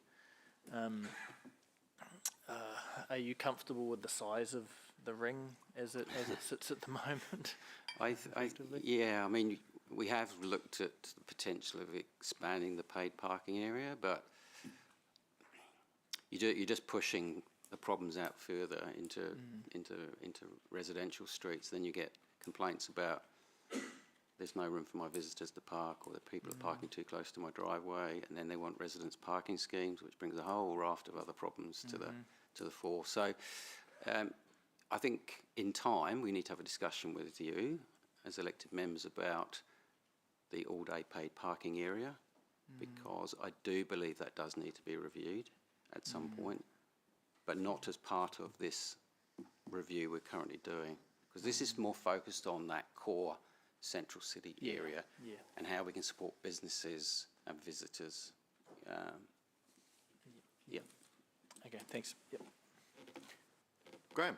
Are you comfortable with the size of the ring as it sits at the moment? Yeah, I mean, we have looked at the potential of expanding the paid parking area, but you're just pushing the problems out further into residential streets. Then you get complaints about there's no room for my visitors to park, or that people are parking too close to my driveway, and then they want residents' parking schemes, which brings a whole raft of other problems to the fore. So I think in time we need to have a discussion with you as elected members about the all-day paid parking area, because I do believe that does need to be reviewed at some point, but not as part of this review we're currently doing, because this is more focused on that core central city area and how we can support businesses and visitors. Okay, thanks. Yep. Graham.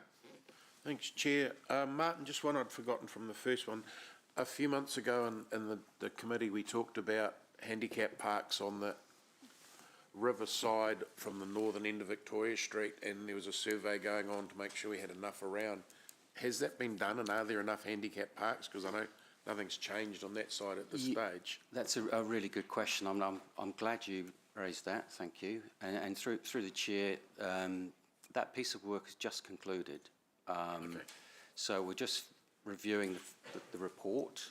Thanks, Chair. Martin, just one I'd forgotten from the first one. A few months ago in the committee, we talked about handicap parks on the riverside from the northern end of Victoria Street, and there was a survey going on to make sure we had enough around. Has that been done, and are there enough handicap parks? Because I know nothing's changed on that side at this stage. That's a really good question. I'm glad you raised that. Thank you. And through the chair, that piece of work has just concluded. So we're just reviewing the report.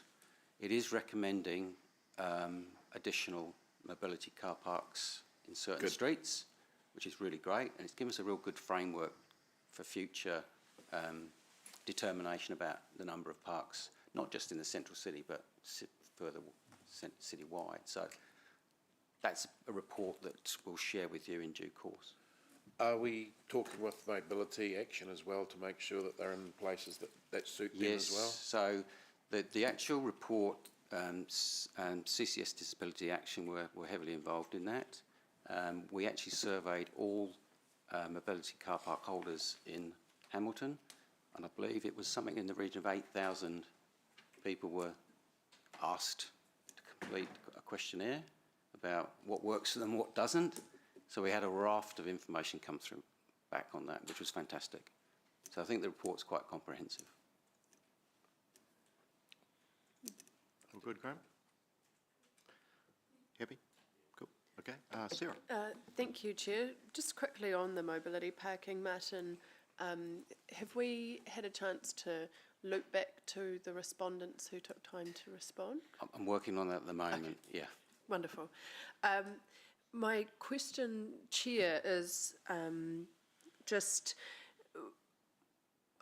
It is recommending additional mobility car parks in certain streets, which is really great, and it's given us a real good framework for future determination about the number of parks, not just in the central city, but further citywide. So that's a report that we'll share with you in due course. Are we talking with Mobility Action as well to make sure that they're in places that suit them as well? Yes, so the actual report, CCS Disability Action were heavily involved in that. We actually surveyed all mobility car park holders in Hamilton, and I believe it was something in the region of 8,000 people were asked to complete a questionnaire about what works for them, what doesn't. So we had a raft of information come through back on that, which was fantastic. So I think the report's quite comprehensive. All good, Graham? Happy? Cool. Okay. Sarah. Thank you, Chair. Just quickly on the mobility parking, Martin, have we had a chance to loop back to the respondents who took time to respond? I'm working on that at the moment, yeah. Wonderful. My question, Chair, is just,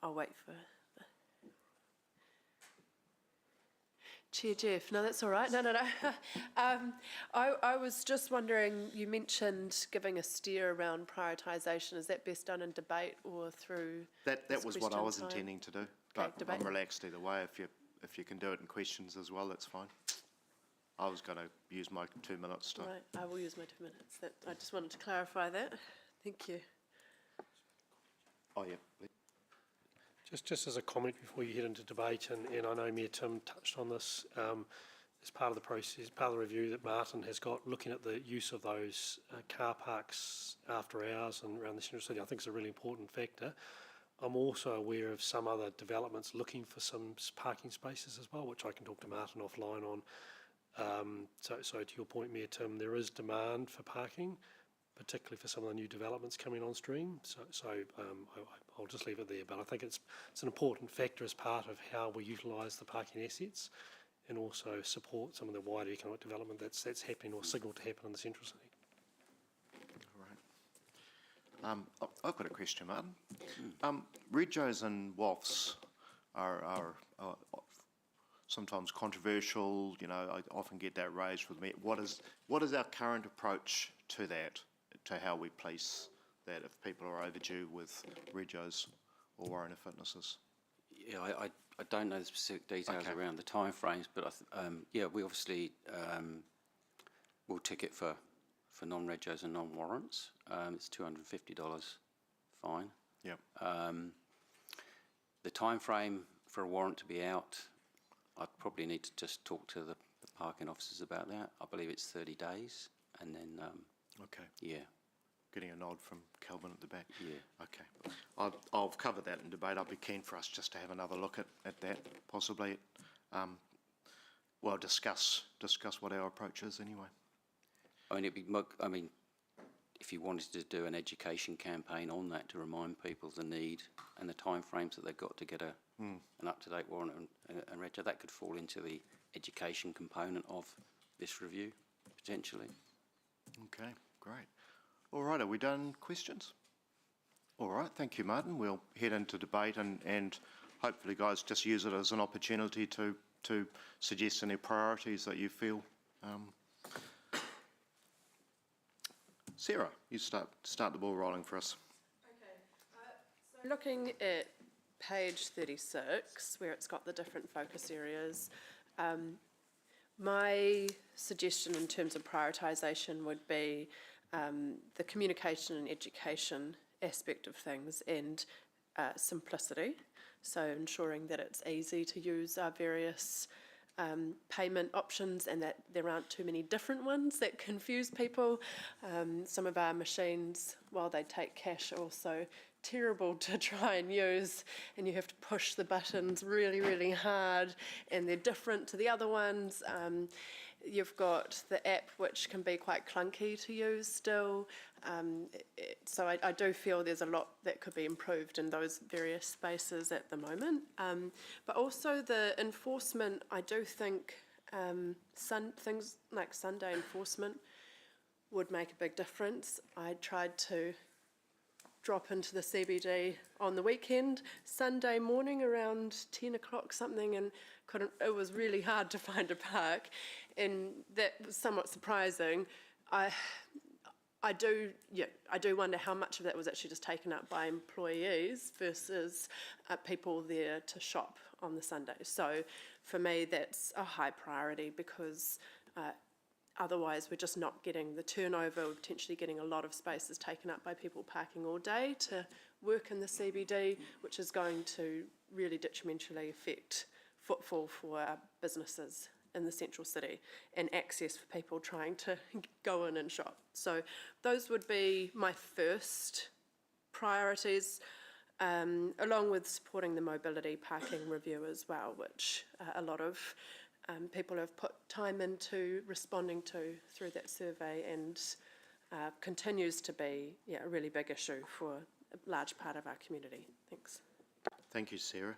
I'll wait for the Chair Jeff. No, that's all right. No. I was just wondering, you mentioned giving a steer around prioritisation. Is that best done in debate or through That was what I was question time? intending to do. Okay, But debate. I'm relaxed either way. If you can do it in questions as well, that's fine. I was going to use my 2 minutes to... Right, I will use my 2 minutes. I just wanted to clarify that. Thank you. Oh, yeah. Just as a comment before you head into debate, and I know Mayor Tim touched on this, as part of the process, part of the review that Martin has got, looking at the use of those car parks after hours and around the central city, I think is a really important factor. I'm also aware of some other developments looking for some parking spaces as well, which I can talk to Martin offline on. So to your point, Mayor Tim, there is demand for parking, particularly for some of the new developments coming on stream. I'll just leave it there, but I think it's an important factor as part of how we utilise the parking assets and also support some of the wider economic development that's happening or signalled to happen in the central city. All right. I've got a question, Martin. Regos and WAFs are sometimes controversial. You know, I often get that raised with me. What is our current approach to that, to how we police that if people are overdue with regos or warrant of fitnesses? Yeah, I don't know the specific details around the timeframes, but yeah, we obviously will ticket for non-regos and non-warrants. It's $250 fine. Yep. The time frame for a warrant to be out, I'd probably need to just talk to the parking officers about that. I believe it's 30 days, and then okay. Yeah. Getting a nod from Kelvin at the back. Yeah. Okay. I'll cover that in debate. I'd be keen for us just to have another look at that, possibly. Well, discuss what our approach is anyway. I mean, if you wanted to do an education campaign on that to remind people the need and the timeframes that they've got to get an up-to-date warrant and reg, that could fall into the education component of this review, potentially. Okay, great. All right, are we done questions? All right, thank you, Martin. We'll head into debate and hopefully, guys, just use it as an opportunity to suggest any priorities that you feel. Sarah, you start the ball rolling for us. Okay, so looking at page 36, where it's got the different focus areas, my suggestion in terms of prioritisation would be the communication and education aspect of things and simplicity, so ensuring that it's easy to use our various payment options and that there aren't too many different ones that confuse people. Some of our machines, while they take cash, are also terrible to try and use, and you have to push the buttons really, really hard, and they're different to the other ones. You've got the app, which can be quite clunky to use still. So I do feel there's a lot that could be improved in those various spaces at the moment. But also the enforcement, I do think things like Sunday enforcement would make a big difference. I tried to drop into the CBD on the weekend, Sunday morning around 10 o'clock something, and it was really hard to find a park, and that was somewhat surprising. I do wonder how much of that was actually just taken up by employees versus people there to shop on the Sunday. So for me, that's a high priority because otherwise we're just not getting the turnover. We're potentially getting a lot of spaces taken up by people parking all day to work in the CBD, which is going to really detrimentally affect footfall for our businesses in the central city and access for people trying to go in and shop. So those would be my first priorities, along with supporting the mobility parking review as well, which a lot of people have put time into responding to through that survey, and continues to be a really big issue for a large part of our community. Thanks. Thank you, Sarah.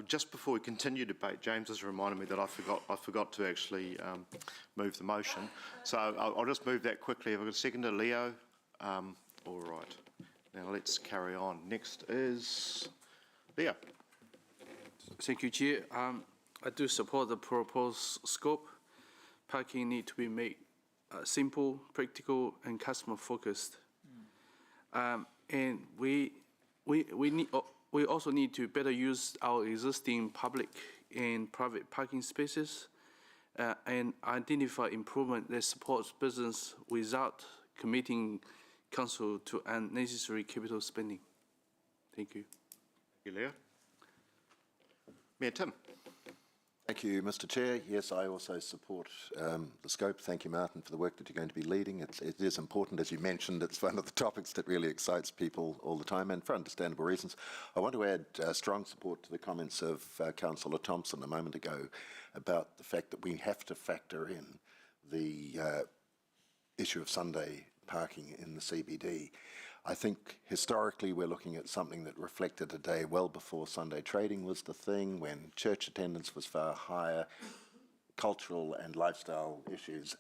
Just before we continue debate, James has reminded me that I forgot to actually move the motion. So I'll just move that quickly. Have I got a seconder, Leo? All right. Now let's carry on. Next is Leo. Thank you, Chair. I do support the proposed scope. Parking need to be made simple, practical, and customer-focused. And we also need to better use our existing public and private parking spaces and identify improvement that supports business without committing council to unnecessary capital spending. Thank you. Thank you, Leo. Mayor Tim. Thank you, Mr. Chair. Yes, I also support the scope. Thank you, Martin, for the work that you're going to be leading. It is important, as you mentioned. It's one of the topics that really excites people all the time, and for understandable reasons. I want to add strong support to the comments of Councillor Thompson a moment ago about the fact that we have to factor in the issue of Sunday parking in the CBD. I think historically we're looking at something that reflected a day well before Sunday trading was the thing, when church attendance was far higher. Cultural and lifestyle issues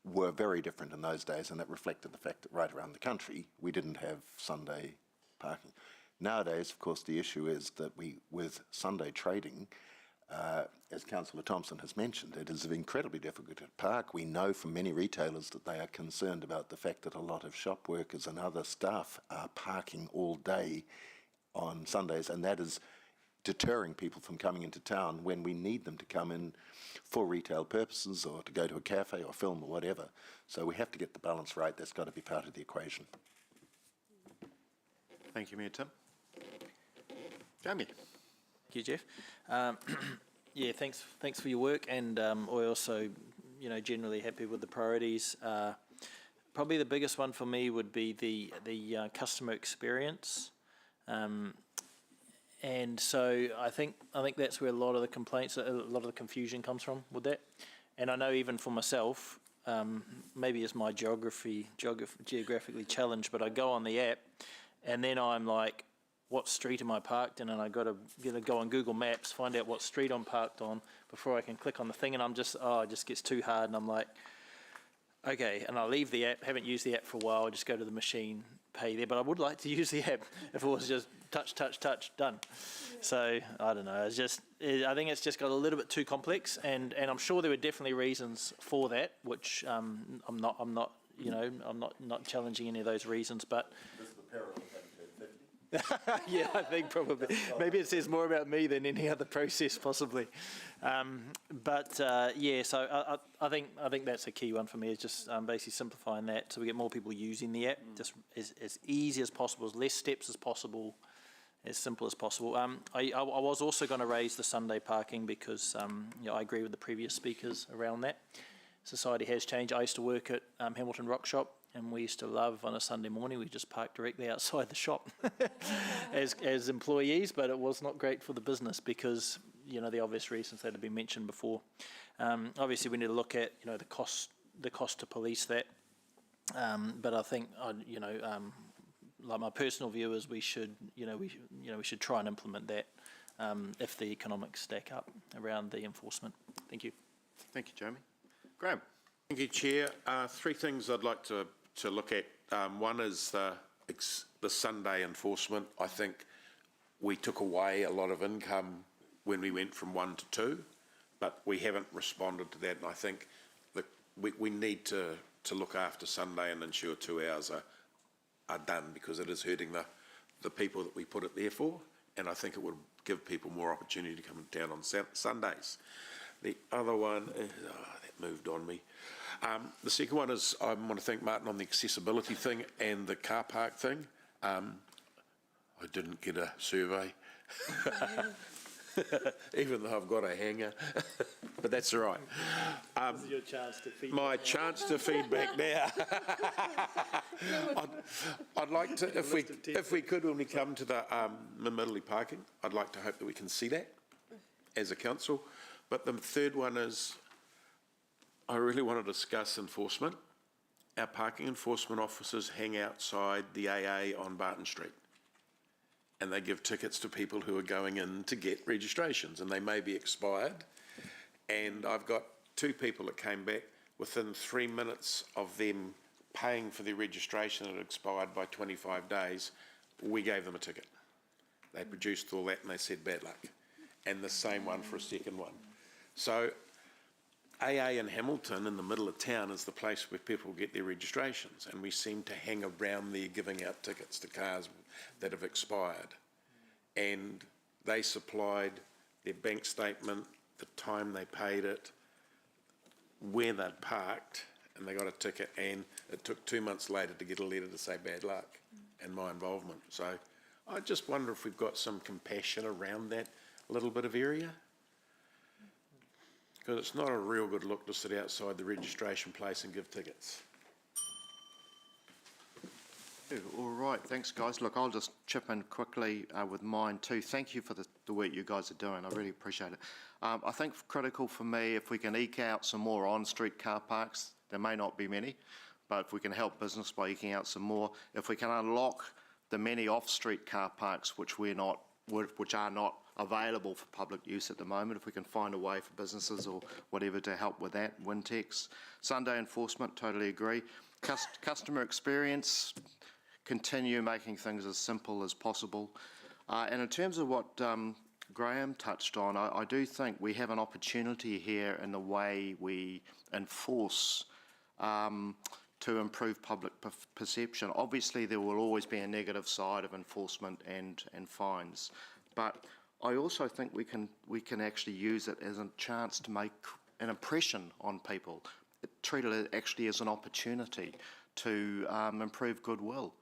were very different in those days, and that reflected the fact that right around the country we didn't have Sunday parking. Nowadays, of course, the issue is that with Sunday trading, as Councillor Thompson has mentioned, it is incredibly difficult to park. We know from many retailers that they are concerned about the fact that a lot of shop workers and other staff are parking all day on Sundays, and that is deterring people from coming into town when we need them to come in for retail purposes or to go to a cafe or film or whatever. So we have to get the balance right. That's got to be part of the equation. Thank you, Mayor Tim. Jamie. Thank you, Jeff. Yeah, thanks for your work, and we're also, generally happy with the priorities. Probably the biggest one for me would be the customer experience, and so I think that's where a lot of the complaints, a lot of the confusion comes from with that. And I know even for myself, maybe it's my geographically challenged, but I go on the app, and then I'm like, what street am I parked in? And I got to go on Google Maps, find out what street I'm parked on before I can click on the thing. And I'm just, it just gets too hard. And I'm like, okay. And I leave the app, haven't used the app for a while. I just go to the machine, pay there. But I would like to use the app if it was just touch, done. So I don't know. I think it's just got a little bit too complex. And I'm sure there were definitely reasons for that, which I'm not challenging any of those reasons. But yeah, I think probably. Maybe it says more about me than any other process, possibly. So I think that's a key one for me, is just basically simplifying that so we get more people using the app, just as easy as possible, as less steps as possible, as simple as possible. I was also going to raise the Sunday parking because I agree with the previous speakers around that. Society has changed. I used to work at Hamilton Rock Shop, and we used to love on a Sunday morning, we just parked directly outside the shop as employees, but it was not great for the business because, the obvious reasons that have been mentioned before. Obviously, we need to look at, the cost to police that. But I think, like my personal view is we should try and implement that if the economics stack up around the enforcement. Thank you. Thank you, Jamie. Graham. Thank you, Chair. Three things I'd like to look at. One is the Sunday enforcement. I think we took away a lot of income when we went from 1 to 2, but we haven't responded to that. And I think that we need to look after Sunday and ensure 2 hours are done, because it is hurting the people that we put it there for. And I think it would give people more opportunity to come down on Sundays. The other one, that moved on me. The second one is I want to thank Martin on the accessibility thing and the car park thing. I didn't get a survey, even though I've got a hanger, but that's all right. This is your chance to feedback. My chance to feedback now. I'd like to, if we could, when we come to the Midley parking, I'd like to hope that we can see that as a council. But the third one is, I really want to discuss enforcement. Our parking enforcement officers hang outside the AA on Barton Street, and they give tickets to people who are going in to get registrations, and they may be expired. And I've got 2 people that came back within 3 minutes of them paying for their registration that had expired by 25 days. We gave them a ticket. They produced all that and they said bad luck. And the same one for a second one. So AA in Hamilton, in the middle of town, is the place where people get their registrations, and we seem to hang around there giving out tickets to cars that have expired. And they supplied their bank statement, the time they paid it, where they'd parked, and they got a ticket, and it took 2 months later to get a letter to say bad luck and my involvement. So I just wonder if we've got some compassion around that. little bit of area. Because it's not a real good look to sit outside the registration place and give tickets. All right, thanks guys. Look, I'll just chip in quickly with mine too. Thank you for the work you guys are doing. I really appreciate it. I think critical for me, if we can eke out some more on-street car parks, there may not be many, but if we can help business by eking out some more, if we can unlock the many off-street car parks which are not available for public use at the moment, if we can find a way for businesses or whatever to help with that, Wintex. Sunday enforcement, totally agree. Customer experience, continue making things as simple as possible. And in terms of what Graham touched on, I do think we have an opportunity here in the way we enforce to improve public perception. Obviously, there will always be a negative side of enforcement and fines, but I also think we can actually use it as a chance to make an impression on people. Treat it actually as an opportunity to improve goodwill,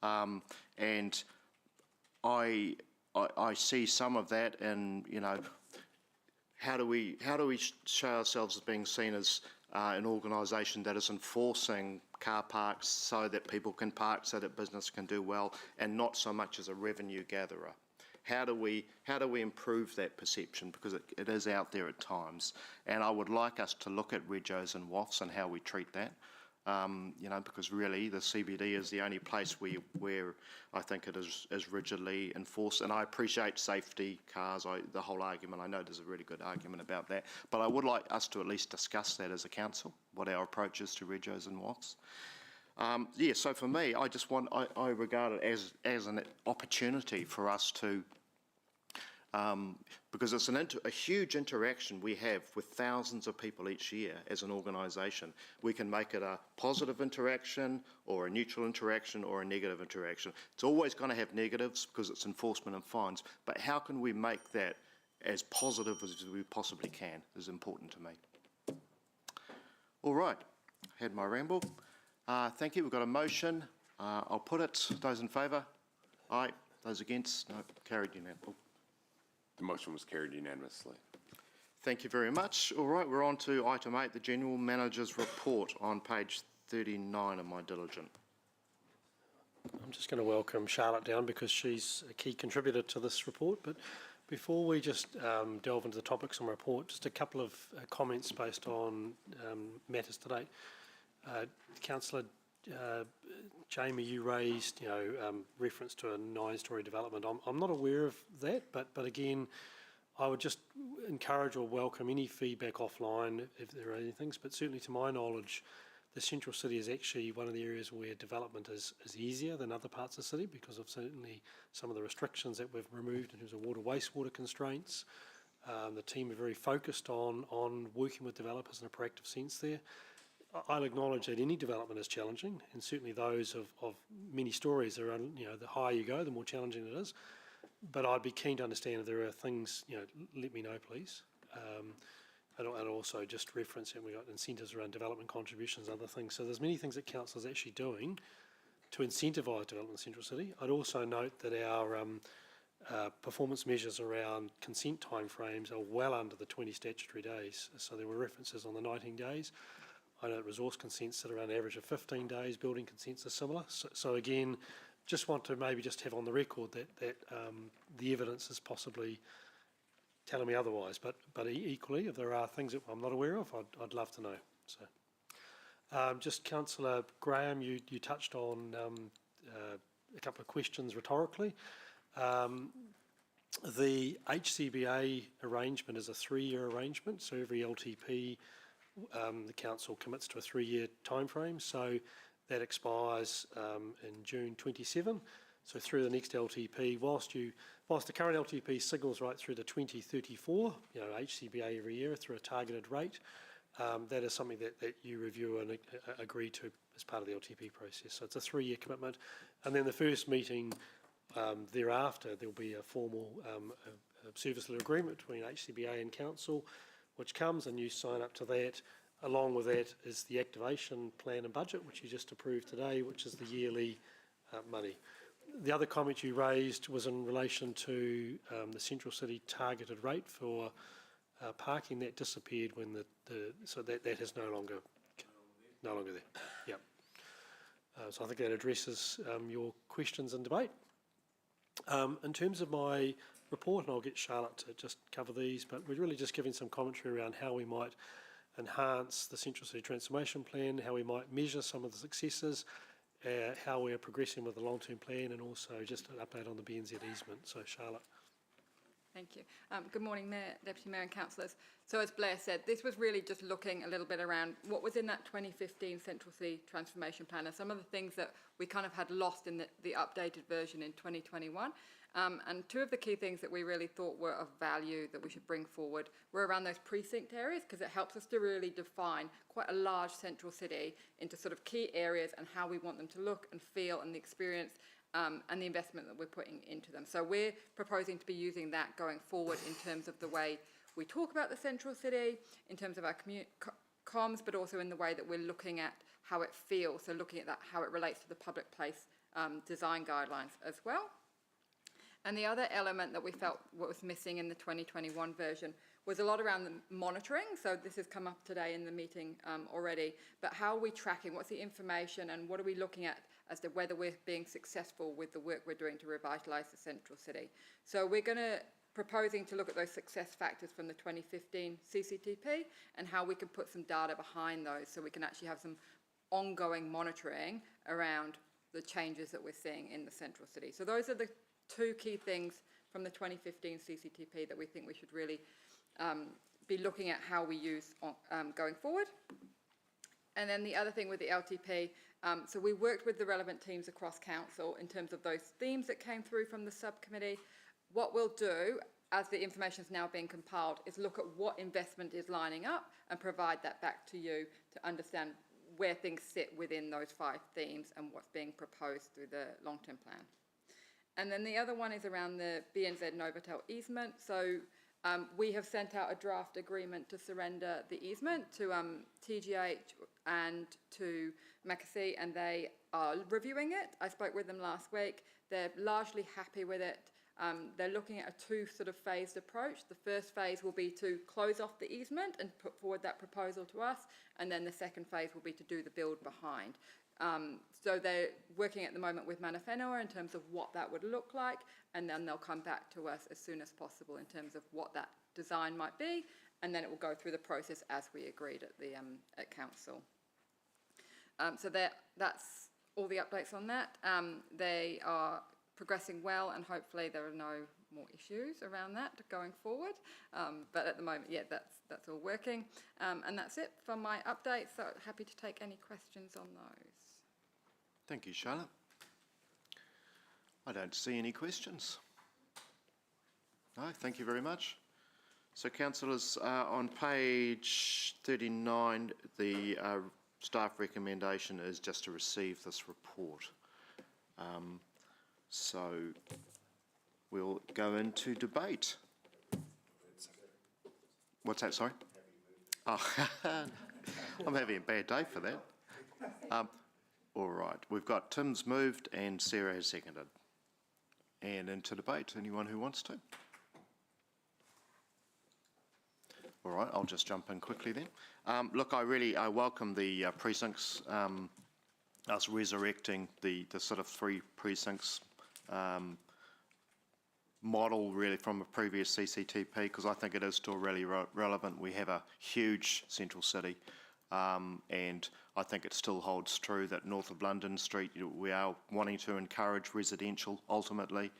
and I see some of that in, you know, how do we show ourselves as being seen as an organisation that is enforcing car parks so that people can park, so that business can do well, and not so much as a revenue gatherer. How do we improve that perception, because it is out there at times, and I would like us to look at regos and WAFs and how we treat that, you know, because really the CBD is the only place where I think it is rigidly enforced, and I appreciate safety cars, the whole argument. I know there's a really good argument about that, but I would like us to at least discuss that as a council, what our approach is to regos and WAFs. Yeah, so for me, I regard it as an opportunity for us to, because it's a huge interaction we have with thousands of people each year as an organisation. We can make it a positive interaction or a neutral interaction or a negative interaction. It's always going to have negatives because it's enforcement and fines, but how can we make that as positive as we possibly can is important to me. All right, had my ramble. Thank you. We've got a motion. I'll put it. Those in favour? Aye. Those against? No. Carried unanimously. The motion was carried unanimously. Thank you very much. All right, we're on to item 8, the General Manager's Report on page 39 of my diligent. I'm just going to welcome Charlotte down because she's a key contributor to this report. But before we just delve into the topics on the report, just a couple of comments based on matters today. Councillor Jamie, you raised, reference to a 9-storey development. I'm not aware of that, but again, I would just encourage or welcome any feedback offline if there are any things. But certainly, to my knowledge, the central city is actually one of the areas where development is easier than other parts of the city because of certainly some of the restrictions that we've removed in terms of water, wastewater constraints. The team are very focused on working with developers in a proactive sense there. I'll acknowledge that any development is challenging, and certainly those of many stories are, the higher you go, the more challenging it is. But I'd be keen to understand if there are things, let me know, please. And also just reference, and we've got incentives around development contributions, other things. So there's many things that council is actually doing to incentivise development in Central City. I'd also note that our performance measures around consent timeframes are well under the 20 statutory days. So there were references on the 19 days. I know resource consents sit around an average of 15 days, building consents are similar. So again, just want to maybe just have on the record that the evidence is possibly telling me otherwise, but equally, if there are things that I'm not aware of, I'd love to know. So, just Councillor Graham, you touched on a couple of questions rhetorically. The HCBA arrangement is a 3-year arrangement, so every LTP the council commits to a 3-year timeframe, so that expires in June 27. So through the next LTP, whilst the current LTP signals right through to 2034, HCBA every year through a targeted rate, that is something that you review and agree to as part of the LTP process. So it's a 3-year commitment, and then the first meeting thereafter, there'll be a formal service level agreement between HCBA and council, which comes and you sign up to that. Along with that is the activation plan and budget, which you just approved today, which is the yearly money. The other comment you raised was in relation to the Central City targeted rate for parking. That disappeared when so that is no longer there. Yep. So I think that addresses your questions and debate. In terms of my report, and I'll get Charlotte to just cover these, but we're really just giving some commentary around how we might enhance the Central City Transformation Plan, how we might measure some of the successes, how we're progressing with the long-term plan, and also just an update on the BNZ easement. So Charlotte. Thank you. Good morning, Mayor, Deputy Mayor and councillors. So as Blair said, this was really just looking a little bit around what was in that 2015 Central City Transformation Plan and some of the things that we kind of had lost in the updated version in 2021. And two of the key things that we really thought were of value that we should bring forward were around those precinct areas, because it helps us to really define quite a large central city into sort of key areas and how we want them to look and feel and the experience and the investment that we're putting into them. So we're proposing to be using that going forward in terms of the way we talk about the central city, in terms of our comms, but also in the way that we're looking at how it feels, so looking at that, how it relates to the public place design guidelines as well. And the other element that we felt what was missing in the 2021 version was a lot around the monitoring. So this has come up today in the meeting already, but how are we tracking? What's the information and what are we looking at as to whether we're being successful with the work we're doing to revitalise the central city? So we're proposing to look at those success factors from the 2015 CCTP and how we can put some data behind those so we can actually have some ongoing monitoring around the changes that we're seeing in the central city. So those are the two key things from the 2015 CCTP that we think we should really be looking at how we use going forward. And then the other thing with the LTP, so we worked with the relevant teams across council in terms of those themes that came through from the subcommittee. What we'll do, as the information is now being compiled, is look at what investment is lining up and provide that back to you to understand where things sit within those 5 themes and what's being proposed through the long-term plan. And then the other one is around the BNZ Novotel easement. So we have sent out a draft agreement to surrender the easement to TGH and to Mackesy, and they are reviewing it. I spoke with them last week. They're largely happy with it. They're looking at a 2 sort of phased approach. The first phase will be to close off the easement and put forward that proposal to us, and then the second phase will be to do the build behind. So they're working at the moment with Mana Whenua in terms of what that would look like, and then they'll come back to us as soon as possible in terms of what that design might be, and then it will go through the process as we agreed at the at council. So that's all the updates on that. They are progressing well, and hopefully there are no more issues around that going forward. But at the moment, yeah, that's all working. And that's it for my update. So happy to take any questions on those. Thank you, Charlotte. I don't see any questions. No, thank you very much. So, councillors, on page 39, the staff recommendation is just to receive this report. So we'll go into debate. What's that, sorry? Oh, I'm having a bad day for that. All right, we've got Tim's moved and Sarah has seconded. And into debate, anyone who wants to? All right, I'll just jump in quickly then. Look, I welcome the precincts, us resurrecting the sort of 3 precincts model really from a previous CCTP, because I think it is still really relevant. We have a huge central city, and I think it still holds true that north of London Street, we are wanting to encourage residential ultimately,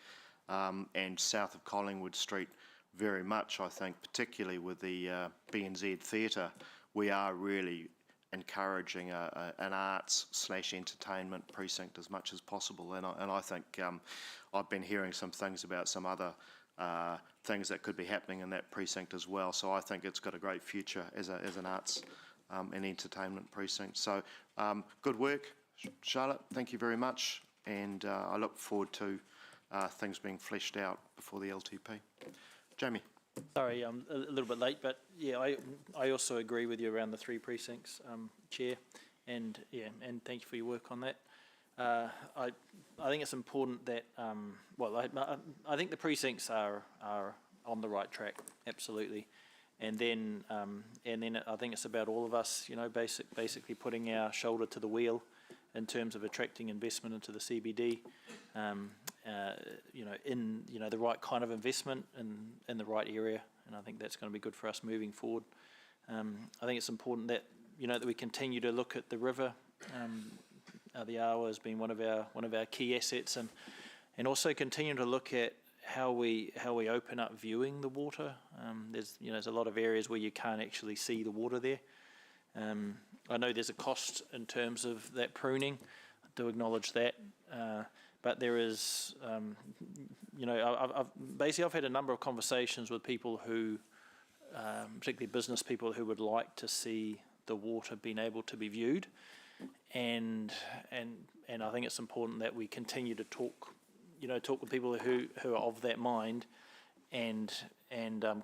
and south of Collingwood Street very much, I think, particularly with the BNZ Theatre, we are really encouraging an arts/entertainment precinct as much as possible, and I think I've been hearing some things about some other things that could be happening in that precinct as well. So I think it's got a great future as an arts and entertainment precinct. So good work, Charlotte. Thank you very much, and I look forward to things being fleshed out before the LTP. Jamie. Sorry, I'm a little bit late, but yeah, I also agree with you around the 3 precincts, Chair, and yeah, and thank you for your work on that. I think it's important that, I think the precincts are on the right track, absolutely. And then I think it's about all of us, basically putting our shoulder to the wheel in terms of attracting investment into the CBD, in the right kind of investment in the right area, and I think that's going to be good for us moving forward. I think it's important that that we continue to look at the river. The Awa has been one of our key assets, and also continue to look at how we open up viewing the water. There's a lot of areas where you can't actually see the water there. I know there's a cost in terms of that pruning. I do acknowledge that, but there is, I've had a number of conversations with people who, particularly business people, who would like to see the water being able to be viewed, and I think it's important that we continue to talk with people who are of that mind, and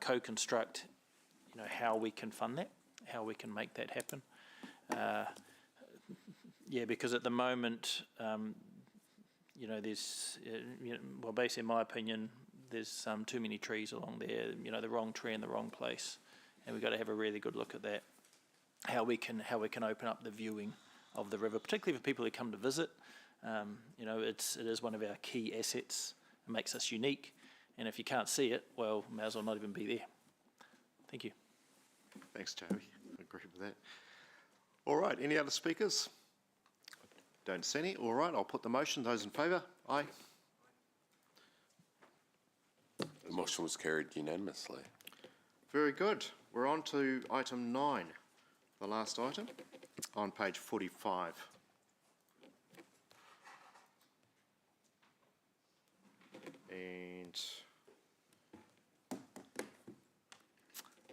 co-construct, how we can fund that, how we can make that happen. Because at the moment, there's, basically in my opinion, there's too many trees along there, the wrong tree in the wrong place, and we've got to have a really good look at that, how we can open up the viewing of the river, particularly for people who come to visit. It is one of our key assets. It makes us unique, and if you can't see it, well, may as well not even be there. Thank you. Thanks, Toby. I agree with that. All right, any other speakers? Don't see any. All right, I'll put the motion. Those in favour? Aye. The motion was carried unanimously. Very good. We're on to item 9, the last item, on page 45. And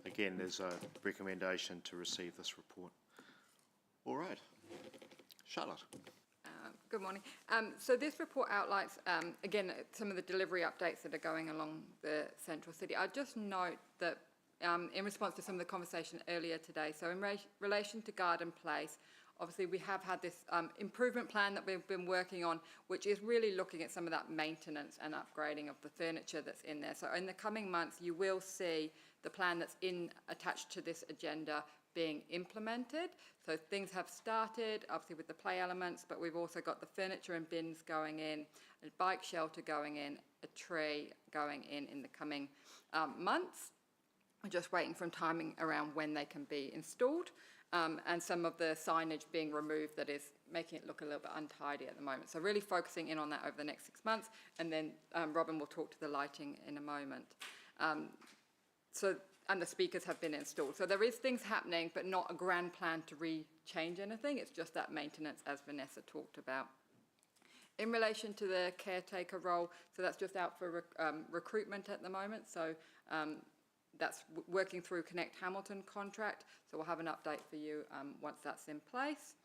again, there's a recommendation to receive this report. All right. Charlotte. Good morning. So this report outlines, again, some of the delivery updates that are going along the central city. I'd just note that in response to some of the conversation earlier today, so in relation to Garden Place, obviously we have had this improvement plan that we've been working on, which is really looking at some of that maintenance and upgrading of the furniture that's in there. So in the coming months, you will see the plan that's attached to this agenda being implemented. So things have started, obviously with the play elements, but we've also got the furniture and bins going in, a bike shelter going in, a tree going in the coming months. We're just waiting for timing around when they can be installed, and some of the signage being removed that is making it look a little bit untidy at the moment. So really focusing in on that over the next 6 months, and then Robin will talk to the lighting in a moment. And the speakers have been installed. So there is things happening, but not a grand plan to change anything. It's just that maintenance, as Vanessa talked about. In relation to the caretaker role, so that's just out for recruitment at the moment. So that's working through Connect Hamilton contract. So we'll have an update for you once that's in place.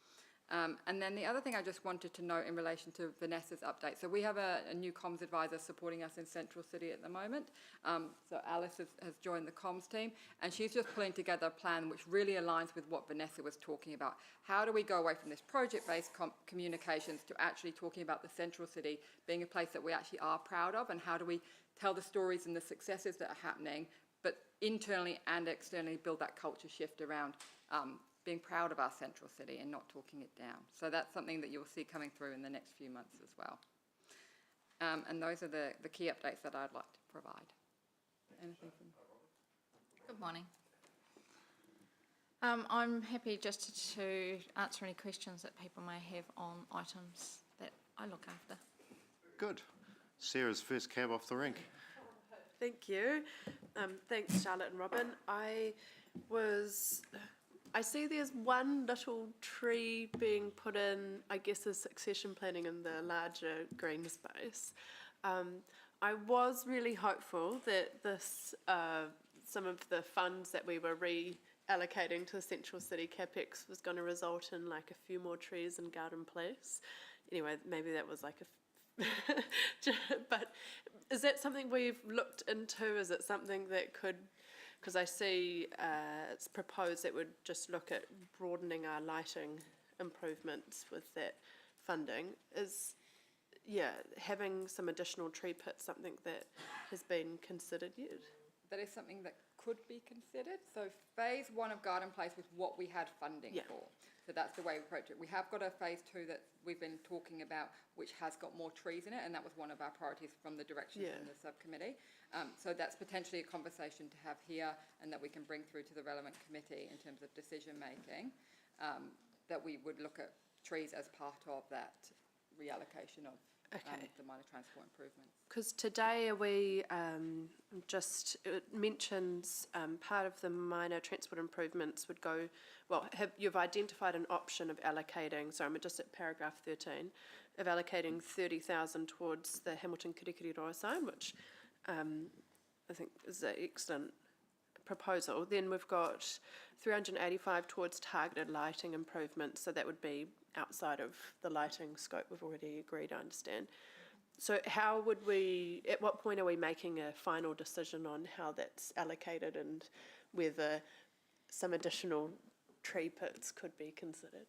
And then the other thing I just wanted to note in relation to Vanessa's update. So we have a new comms advisor supporting us in Central City at the moment. So Alice has joined the comms team, and she's just pulling together a plan which really aligns with what Vanessa was talking about. How do we go away from this project-based communications to actually talking about the Central City being a place that we actually are proud of, and how do we tell the stories and the successes that are happening, but internally and externally build that culture shift around being proud of our central city and not talking it down. So that's something that you'll see coming through in the next few months as well. And those are the key updates that I'd like to provide. Anything from? Good morning. I'm happy just to answer any questions that people may have on items that I look after. Good. Sarah's first cab off the rink. Thank you. Thanks, Charlotte and Robin. I see there's one little tree being put in, I guess, as succession planning in the larger green space. I was really hopeful that this, some of the funds that we were reallocating to the Central City CapEx was going to result in like a few more trees in Garden Place. Anyway, maybe that was like but is that something we've looked into? Is it something that could, because I see it's proposed that we'd just look at broadening our lighting improvements with that funding. Is, having some additional tree pits something that has been considered yet? That is something that could be considered. So phase 1 of Garden Place was what we had funding for. So that's the way we approach it. We have got a phase 2 that we've been talking about, which has got more trees in it, and that was one of our priorities from the direction from the subcommittee. So that's potentially a conversation to have here, and that we can bring through to the relevant committee in terms of decision making, that we would look at trees as part of that reallocation of the minor transport improvements. Because today we it mentions part of the minor transport improvements would go, you've identified an option of allocating, so I'm just at paragraph 13, of allocating 30,000 towards the Hamilton Kirikiriroa sign, which I think is an excellent proposal. Then we've got 385 towards targeted lighting improvements, so that would be outside of the lighting scope we've already agreed, I understand. So how would we, at what point are we making a final decision on how that's allocated and whether some additional tree pits could be considered?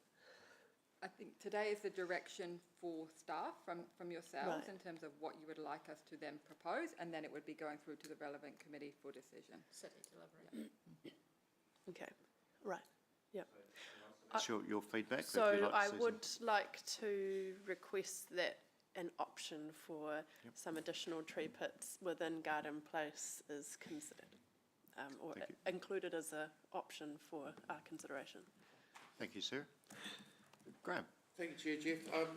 I think today is the direction for staff from yourselves in terms of what you would like us to then propose, and then it would be going through to the relevant committee for decision. City delivery. Okay, right, yeah. That's your feedback? So that you'd like, I Susan? would like to request that an option for some additional tree pits within Garden Place is considered, or included as an option for our consideration. Thank you, Sarah. Graham. Thank you, Chair. Jeff.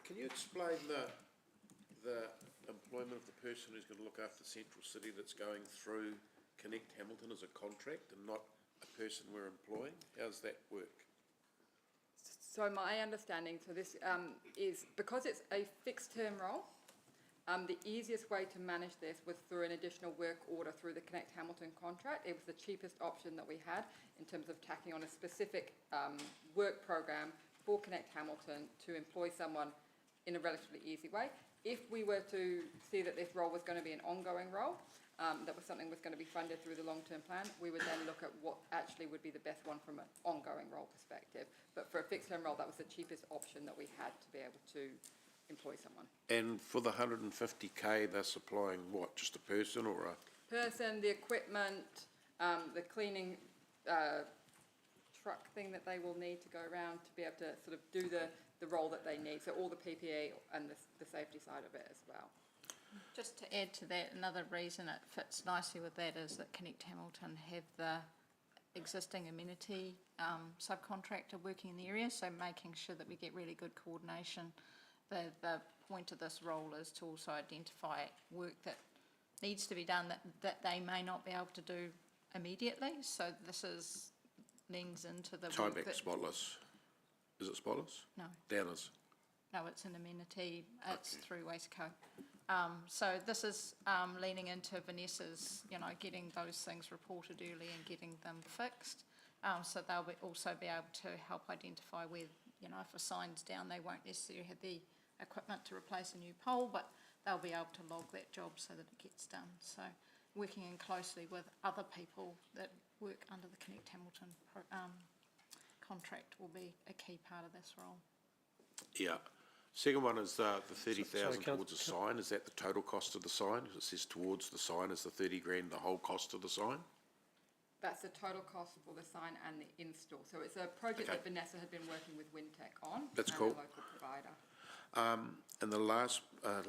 Can you explain the employment of the person who's going to look after Central City that's going through Connect Hamilton as a contract and not a person we're employing? How does that work? So my understanding, so this is, because it's a fixed term role, the easiest way to manage this was through an additional work order through the Connect Hamilton contract. It was the cheapest option that we had in terms of tacking on a specific work program for Connect Hamilton to employ someone in a relatively easy way. If we were to see that this role was going to be an ongoing role, that was something was going to be funded through the long-term plan, we would then look at what actually would be the best one from an ongoing role perspective. But for a fixed-term role, that was the cheapest option that we had to be able to employ someone. And for the 150K, they're supplying what, just a person or a... Person, the equipment, the cleaning truck thing that they will need to go around to be able to sort of do the role that they need. So all the PPE and the safety side of it as well. Just to add to that, another reason it fits nicely with that is that Connect Hamilton have the existing amenity subcontractor working in the area, so making sure that we get really good coordination. The point of this role is to also identify work that needs to be done that they may not be able to do immediately. So this leans into the work Tyvek, that... Spotless. Is it Spotless? No. Downers. No, it's an amenity. It's through Waistcoat. So this is leaning into Vanessa's, getting those things reported early and getting them fixed. So they'll also be able to help identify where, if a sign's down, they won't necessarily have the equipment to replace a new pole, but they'll be able to log that job so that it gets done. So working in closely with other people that work under the Connect Hamilton contract will be a key part of this role. Yeah. Second one is the 30,000 Sorry, towards the sign. Is that the total cost of the sign? It says towards the sign is the 30 grand, the whole cost of the sign? That's the total cost for the sign and the install. So it's a project that Vanessa had been working with Wintec on. That's and cool. a local provider. And the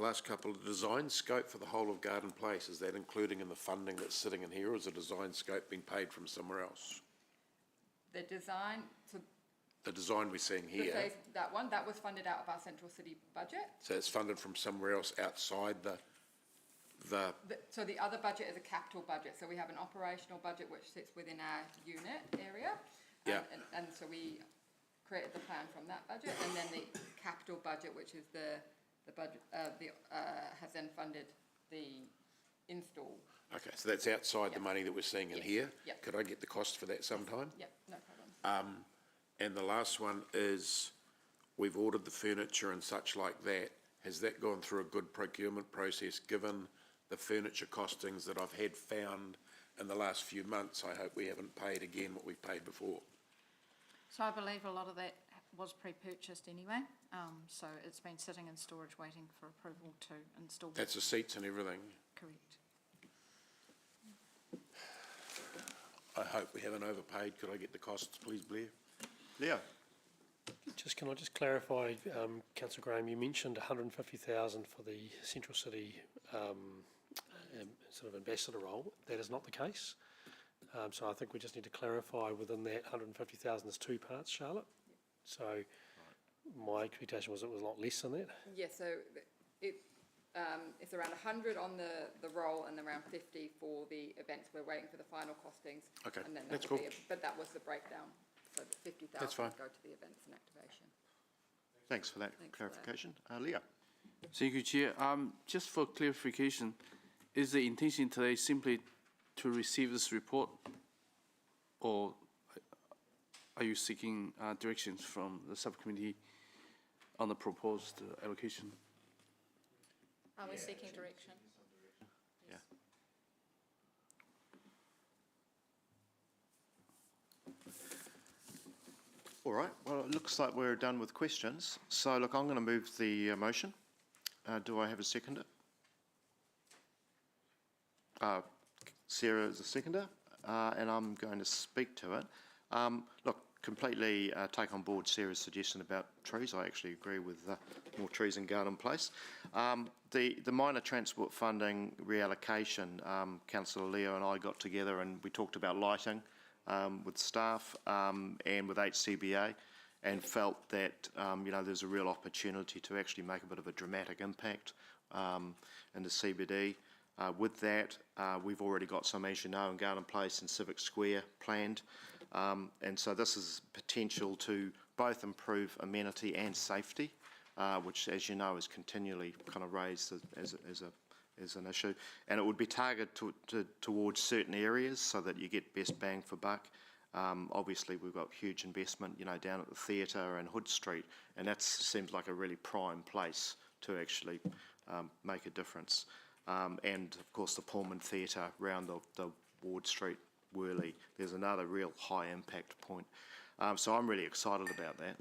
last couple of design scope for the whole of Garden Place, is that including in the funding that's sitting in here, or is the design scope being paid from somewhere else? The design, so The design we're seeing here, that was funded out of our Central City budget. so it's funded from somewhere else outside the So the other budget is a capital budget. So we have an operational budget which sits within our unit area. Yeah. And so we created the plan from that budget, and then the capital budget, which is the budget, has then funded the install. Okay, so that's outside the money that we're seeing in here? Yep. Could I get the cost for that sometime? Yep, no problem. And the last one is, we've ordered the furniture and such like that. Has that gone through a good procurement process, given the furniture costings that I've had found in the last few months? I hope we haven't paid again what we've paid before. So I believe a lot of that was pre-purchased anyway, so it's been sitting in storage waiting for approval to install. That's the seats and everything. Correct. I hope we haven't overpaid. Could I get the costs, please, Blair? Leo? Can I just clarify, Councillor Graham, you mentioned 150,000 for the Central City sort of ambassador role. That is not the case. So I think we just need to clarify within that 150,000 there's two parts, Charlotte. So my expectation was it was a lot less than that. Yeah, so it's around 100 on the roll and around 50 for the events. We're waiting for the final costings. Okay, and then that's will cool. But that was the breakdown. So the 50,000 That's fine. would go to the events and activation. Thanks for that Thanks for that. clarification. Leo? Thank you, Chair. Just for clarification, is the intention today simply to receive this report, or are you seeking directions from the subcommittee on the proposed allocation? Are we seeking direction? Yeah. All right, well, it looks like we're done with questions. So, look, I'm going to move the motion. Do I have a seconder? Sarah is a seconder, and I'm going to speak to it. Look, completely take on board Sarah's suggestion about trees. I actually agree with more trees in Garden Place. The minor transport funding reallocation, Councillor Leo and I got together and we talked about lighting with staff and with HCBA, and felt that there's a real opportunity to actually make a bit of a dramatic impact in the CBD. With that, we've already got some, as you know, in Garden Place and Civic Square planned. And so this is potential to both improve amenity and safety, which, as you know, is continually kind of raised as an issue. And it would be targeted towards certain areas so that you get best bang for buck. Obviously, we've got huge investment, down at the theatre and Hood Street, and that seems like a really prime place to actually make a difference. And, of course, the Pullman Theatre around the Ward Street, Worley, there's another real high impact point. So I'm really excited about that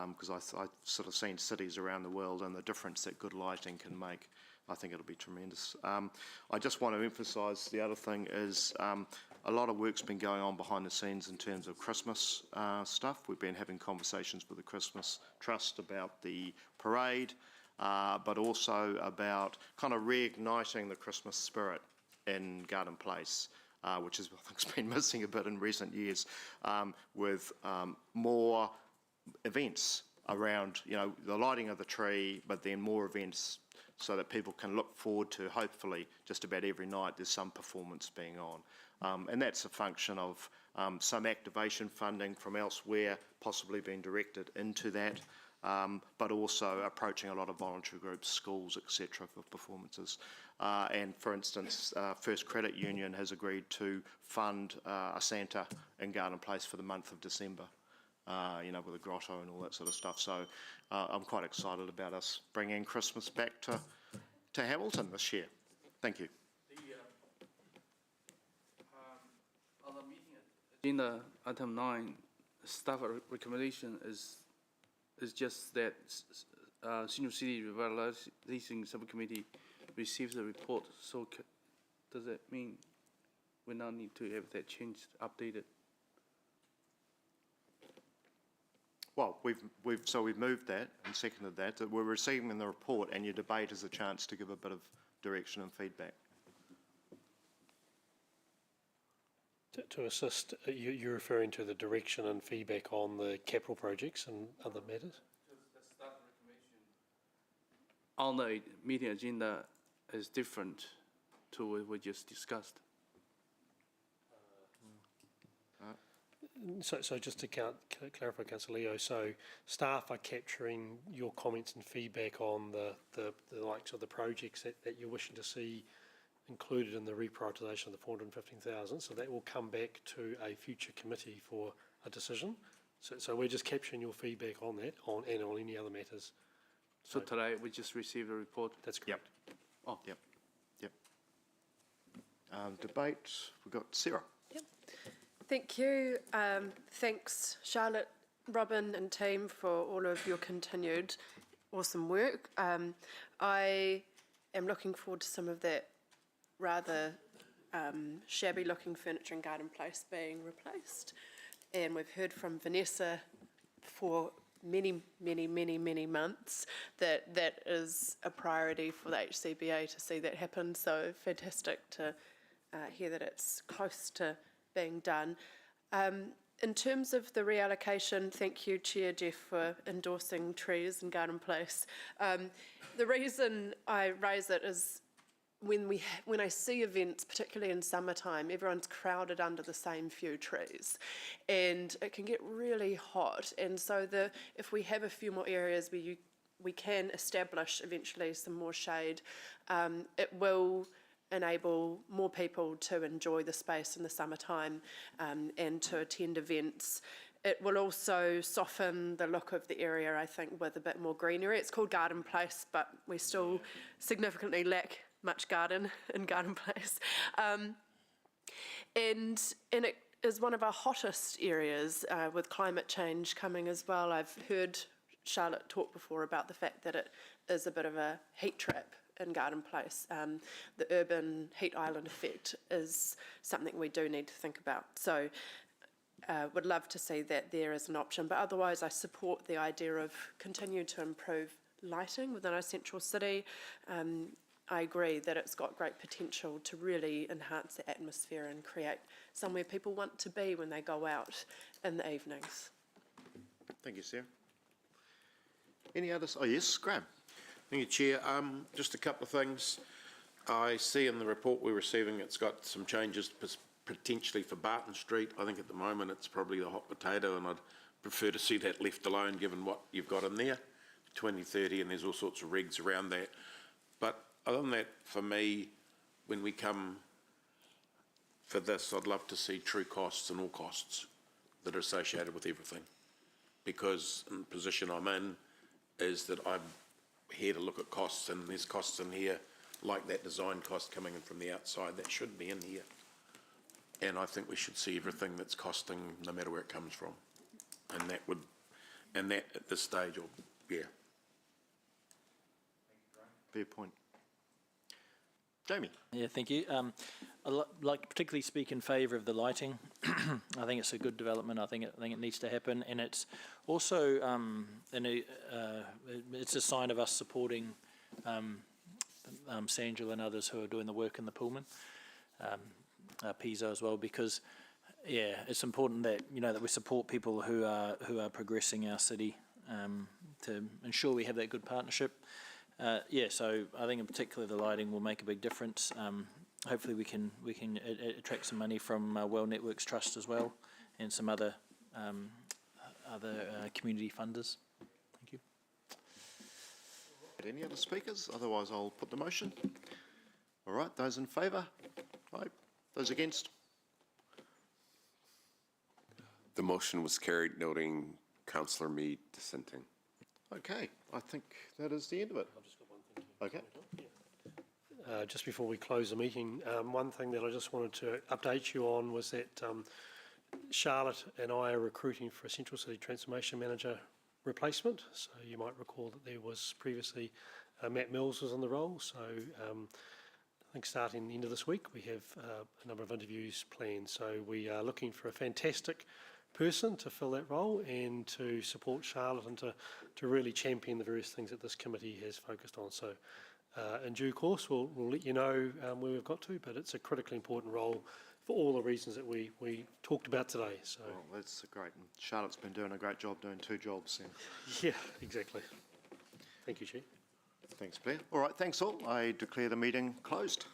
because I've sort of seen cities around the world and the difference that good lighting can make. I think it'll be tremendous. I just want to emphasise the other thing is a lot of work's been going on behind the scenes in terms of Christmas stuff. We've been having conversations with the Christmas Trust about the parade, but also about kind of reigniting the Christmas spirit in Garden Place, which is, I think, has been missing a bit in recent years, with more events around, the lighting of the tree, but then more events so that people can look forward to, hopefully, just about every night there's some performance being on. And that's a function of some activation funding from elsewhere possibly being directed into that, but also approaching a lot of voluntary groups, schools, etc. for performances. And for instance, First Credit Union has agreed to fund a Santa in Garden Place for the month of December, with a grotto and all that sort of stuff. So I'm quite excited about us bringing Christmas back to Hamilton this year. Thank you. On the meeting agenda, item 9, staff recommendation is just that Senior City Revitalisation Subcommittee receives the report. So does that mean we now need to have that changed, updated? Well, we've moved that and seconded that. We're receiving the report, and your debate is a chance to give a bit of direction and feedback. To assist, you're referring to the direction and feedback on the capital projects and other matters? The staff recommendation on the meeting agenda is different to what we just discussed. So just to clarify, Councillor Leo, so staff are capturing your comments and feedback on the likes of the projects that you're wishing to see included in the reprioritisation of the 415,000. So that will come back to a future committee for a decision. So we're just capturing your feedback on that and on any other matters. So today we just received a report. That's correct. Yep. Oh. Yep. Debate. We've got Sarah. Thank you. Thanks, Charlotte, Robin and team, for all of your continued awesome work. I am looking forward to some of that rather shabby looking furniture in Garden Place being replaced. And we've heard from Vanessa for many months that that is a priority for the HCBA to see that happen. So fantastic to hear that it's close to being done. In terms of the reallocation, thank you, Chair Jeff, for endorsing trees in Garden Place. The reason I raise it is when I see events, particularly in summertime, everyone's crowded under the same few trees, and it can get really hot. And so if we have a few more areas where we can establish eventually some more shade, it will enable more people to enjoy the space in the summertime and to attend events. It will also soften the look of the area, I think, with a bit more greenery. It's called Garden Place, but we still significantly lack much garden in Garden Place. And it is one of our hottest areas with climate change coming as well. I've heard Charlotte talk before about the fact that it is a bit of a heat trap in Garden Place. The urban heat island effect is something we do need to think about. So would love to see that there as an option. But otherwise, I support the idea of continue to improve lighting within our central city. I agree that it's got great potential to really enhance the atmosphere and create somewhere people want to be when they go out in the evenings. Thank you, Sarah. Any others? Oh, yes, Graham. Thank you, Chair. Just a couple of things. I see in the report we're receiving it's got some changes potentially for Barton Street. I think at the moment it's probably the hot potato, and I'd prefer to see that left alone given what you've got in there, 2030, and there's all sorts of regs around that. But other than that, for me, when we come for this, I'd love to see true costs and all costs that are associated with everything. Because in the position I'm in is that I'm here to look at costs, and there's costs in here like that design cost coming in from the outside that should be in here. And I think we should see everything that's costing no matter where it comes from. And that at this stage, yeah. Fair point. Jamie. Yeah, thank you. I'd like to particularly speak in favour of the lighting. I think it's a good development. I think it needs to happen, and it's also it's a sign of us supporting Sandra and others who are doing the work in the Pullman, Piso as well, because it's important that that we support people who are progressing our city to ensure we have that good partnership. So I think in particular the lighting will make a big difference. Hopefully we can attract some money from Well Networks Trust as well, and some other community funders. Thank you. Any other speakers? Otherwise I'll put the motion. All right, those in favour? Right. Those against? The motion was carried, noting Councillor Mead dissenting. Okay, I think that is the end of it. I've just got one thing. Okay. Just before we close the meeting, one thing that I just wanted to update you on was that Charlotte and I are recruiting for a Central City Transformation Manager replacement. So you might recall that there was previously Matt Mills was on the role. So I think starting the end of this week we have a number of interviews planned. So we are looking for a fantastic person to fill that role and to support Charlotte and to really champion the various things that this committee has focused on. So in due course we'll let you know where we've got to, but it's a critically important role for all the reasons that we talked about today. So well, that's great. And Charlotte's been doing a great job doing two jobs then. Yeah, exactly. Thank you, Chair. Thanks, Blair. All right, thanks all. I declare the meeting closed.